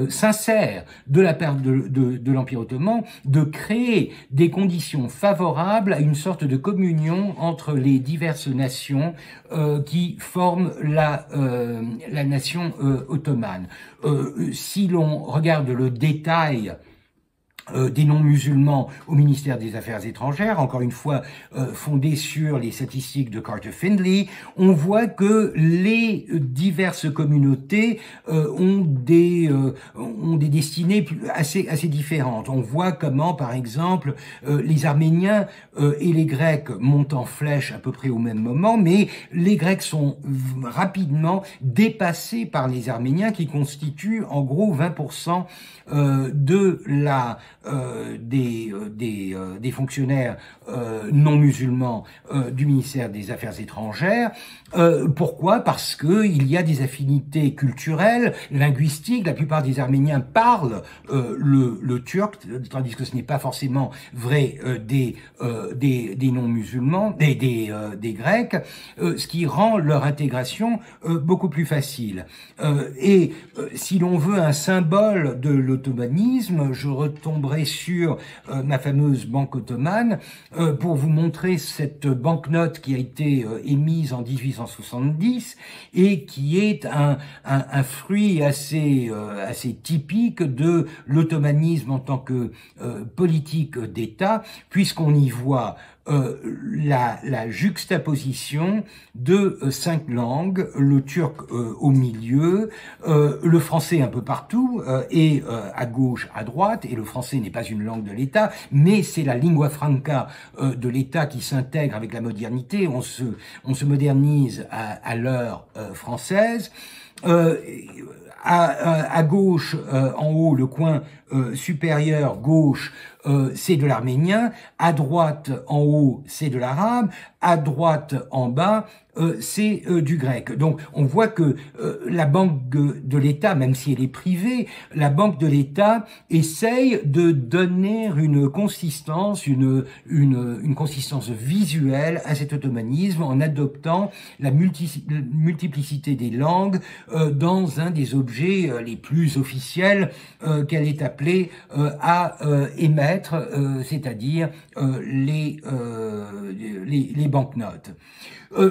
sincère de la part de l'Empire ottoman de créer des conditions favorables à une sorte de communion entre les diverses nations qui forment la nation ottomane. Si l'on regarde le détail des non-musulmans au ministère des Affaires étrangères, encore une fois fondé sur les statistiques de Carter Findlay, on voit que les diverses communautés ont des destinées assez différentes. On voit comment, par exemple, les Arméniens et les Grecs montent en flèche à peu près au même moment, mais les Grecs sont rapidement dépassés par les Arméniens qui constituent en gros 20% des fonctionnaires non musulmans du ministère des Affaires étrangères. Pourquoi? Parce que il y a des affinités culturelles, linguistiques. La plupart des Arméniens parlent le turc, tandis que ce n'est pas forcément vrai des non musulmans, des Grecs, ce qui rend leur intégration beaucoup plus facile. Et si l'on veut un symbole de l'ottomanisme, je retomberai sur ma fameuse banque ottomane pour vous montrer cette banknote qui a été émise en 1870 et qui est un fruit assez typique de l'ottomanisme en tant que politique d'État, puisqu'on y voit la juxtaposition de 5 langues, le turc au milieu, le français un peu partout, et à gauche, à droite, et le français n'est pas une langue de l'État, mais c'est la lingua franca de l'État qui s'intègre avec la modernité, on se modernise à l'heure française. À gauche, en haut, le coin supérieur gauche, c'est de l'arménien. À droite, en haut, c'est de l'arabe. À droite, en bas, c'est du grec. Donc, on voit que la Banque de l'État, même si elle est privée, la Banque de l'État essaye de donner une consistance, une consistance visuelle à cet ottomanisme en adoptant la multiplicité des langues dans un des objets les plus officiels qu'elle est appelée à émettre, c'est-à-dire les banknotes.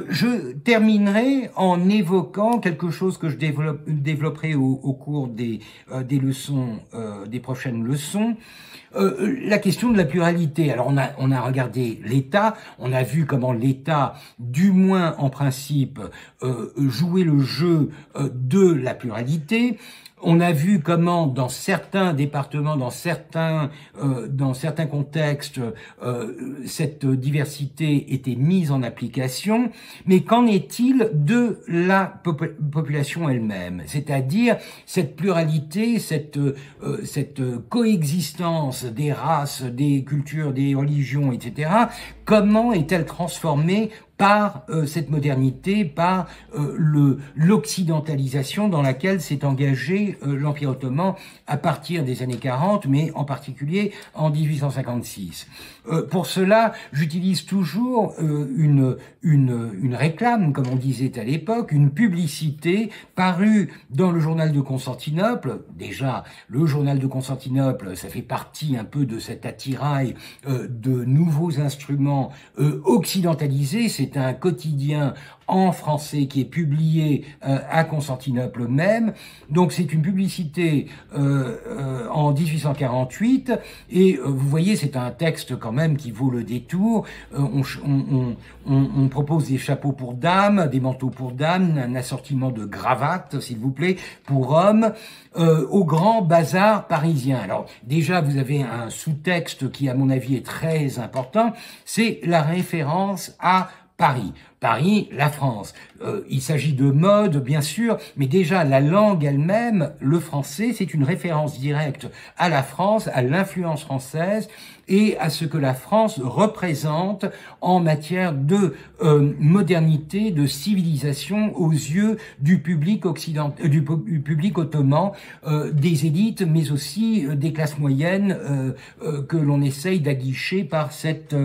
Je terminerai en évoquant quelque chose que je développerai au cours des leçons, des prochaines leçons. La question de la pluralité. Alors on a regardé l'État, on a vu comment l'État, du moins en principe, jouait le jeu de la pluralité. On a vu comment, dans certains départements, dans certains contextes, cette diversité était mise en application. Mais qu'en est-il de la population elle-même? C'est-à-dire cette pluralité, cette coexistence des races, des cultures, des religions, etc. Comment est-elle transformée par cette modernité, par l'occidentalisation dans laquelle s'est engagé l'Empire ottoman à partir des années 40, mais en particulier en 1856. Pour cela, j'utilise toujours une réclame, comme on disait à l'époque, une publicité parue dans le journal de Constantinople. Déjà, le journal de Constantinople, ça fait partie un peu de cet attirail de nouveaux instruments occidentalisés. C'est un quotidien en français qui est publié à Constantinople même. Donc c'est une publicité en 1848 et vous voyez c'est un texte quand même qui vaut le détour. On propose des chapeaux pour dames, des manteaux pour dames, un assortiment de cravates s'il vous plaît pour hommes au grand bazar parisien. Alors déjà vous avez un sous-texte qui à mon avis est très important, c'est la référence à Paris. Paris, la France. Il s'agit de mode, bien sûr, mais déjà la langue elle-même, le français, c'est une référence directe à la France, à l'influence française et à ce que la France représente en matière de modernité, de civilisation aux yeux du public occidental, du public ottoman, des élites, mais aussi des classes moyennes que l'on essaye d'aguicher par cette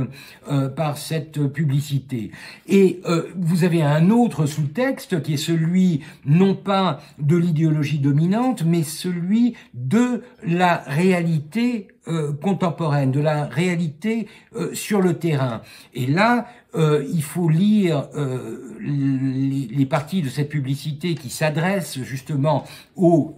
publicité. Et vous avez un autre sous-texte qui est celui non pas de l'idéologie dominante, mais celui de la réalité contemporaine, de la réalité sur le terrain. Et là, il faut lire les parties de cette publicité qui s'adressent justement aux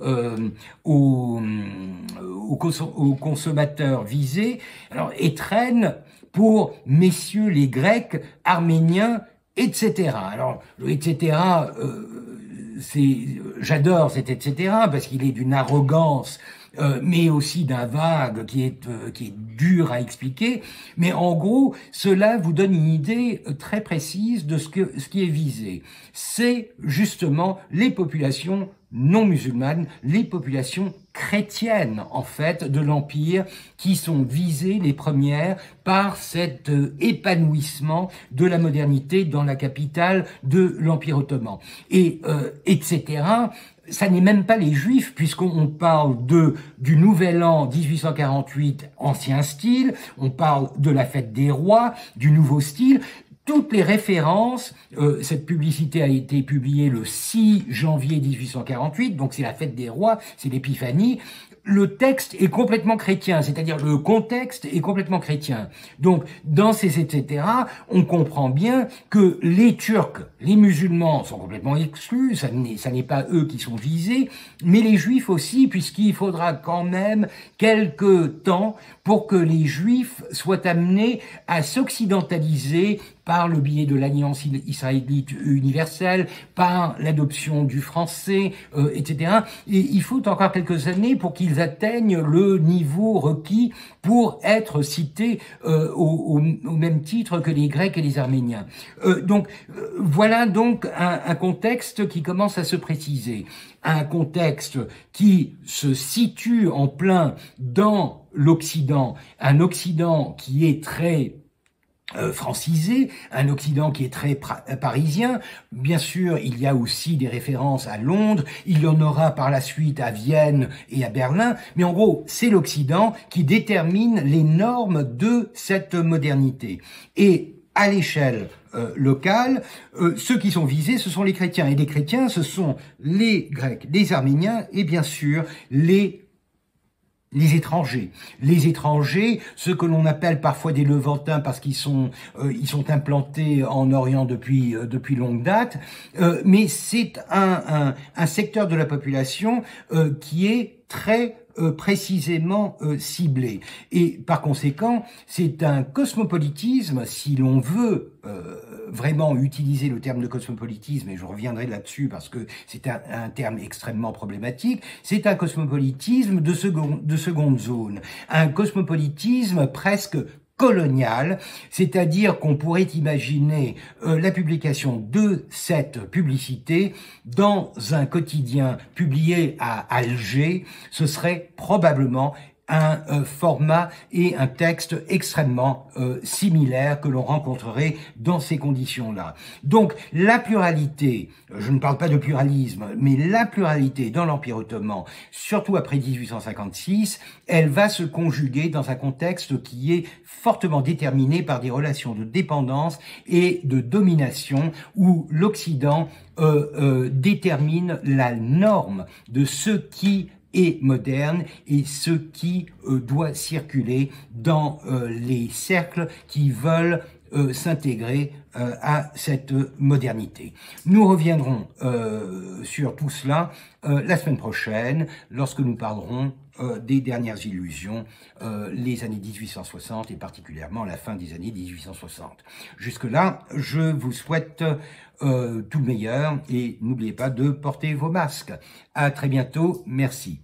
consommateurs visés. Alors, Étrenne pour messieurs les Grecs, Arméniens, etc. Alors, le etc., j'adore cet etc. parce qu'il est d'une arrogance, mais aussi d'un vague qui est dur à expliquer. Mais en gros, cela vous donne une idée très précise de ce qui est visé. C'est justement les populations non musulmanes, les populations chrétiennes, en fait, de l'Empire, qui sont visées les premières par cet épanouissement de la modernité dans la capitale de l'Empire ottoman. Et etc., ça n'est même pas les Juifs, puisqu'on parle du Nouvel An 1848, ancien style, on parle de la fête des rois, du nouveau style. Toutes les références, cette publicité a été publiée le 6 janvier 1848, donc c'est la fête des rois, c'est l'épiphanie. Le texte est complètement chrétien, c'est-à-dire le contexte est complètement chrétien. Donc, dans ces etc., on comprend bien que les Turcs, les musulmans sont complètement exclus, ça n'est pas eux qui sont visés, mais les Juifs aussi, puisqu'il faudra quand même quelque temps pour que les Juifs soient amenés à s'occidentaliser par le biais de l'Alliance israélite universelle, par l'adoption du français, etc. Et il faut encore quelques années pour qu'ils atteignent le niveau requis pour être cités au même titre que les Grecs et les Arméniens. Voilà donc un contexte qui commence à se préciser. Un contexte qui se situe en plein dans l'Occident, un Occident qui est très francisé, un Occident qui est très parisien. Bien sûr, il y a aussi des références à Londres, il y en aura par la suite à Vienne et à Berlin, mais en gros, c'est l'Occident qui détermine les normes de cette modernité. Et à l'échelle locale, ceux qui sont visés, ce sont les chrétiens. Et les chrétiens, ce sont les Grecs, les Arméniens et bien sûr les étrangers. Les étrangers, ceux que l'on appelle parfois des Levantins parce qu'ils sont implantés en Orient depuis longue date, mais c'est un secteur de la population qui est très précisément ciblé. Et par conséquent, c'est un cosmopolitisme, si l'on veut vraiment utiliser le terme de cosmopolitisme, et je reviendrai là-dessus parce que c'est un terme extrêmement problématique, c'est un cosmopolitisme de seconde zone, un cosmopolitisme presque colonial, c'est-à-dire qu'on pourrait imaginer la publication de cette publicité dans un quotidien publié à Alger. Ce serait probablement un format et un texte extrêmement similaires que l'on rencontrerait dans ces conditions-là. Donc la pluralité, je ne parle pas de pluralisme, mais la pluralité dans l'Empire ottoman, surtout après 1856, elle va se conjuguer dans un contexte qui est fortement déterminé par des relations de dépendance et de domination où l'Occident détermine la norme de ce qui est moderne et ce qui doit circuler dans les cercles qui veulent s'intégrer à cette modernité. Nous reviendrons sur tout cela la semaine prochaine lorsque nous parlerons des dernières illusions, les années 1860 et particulièrement la fin des années 1860. Jusque-là, je vous souhaite tout le meilleur et n'oubliez pas de porter vos masques. À très bientôt, merci.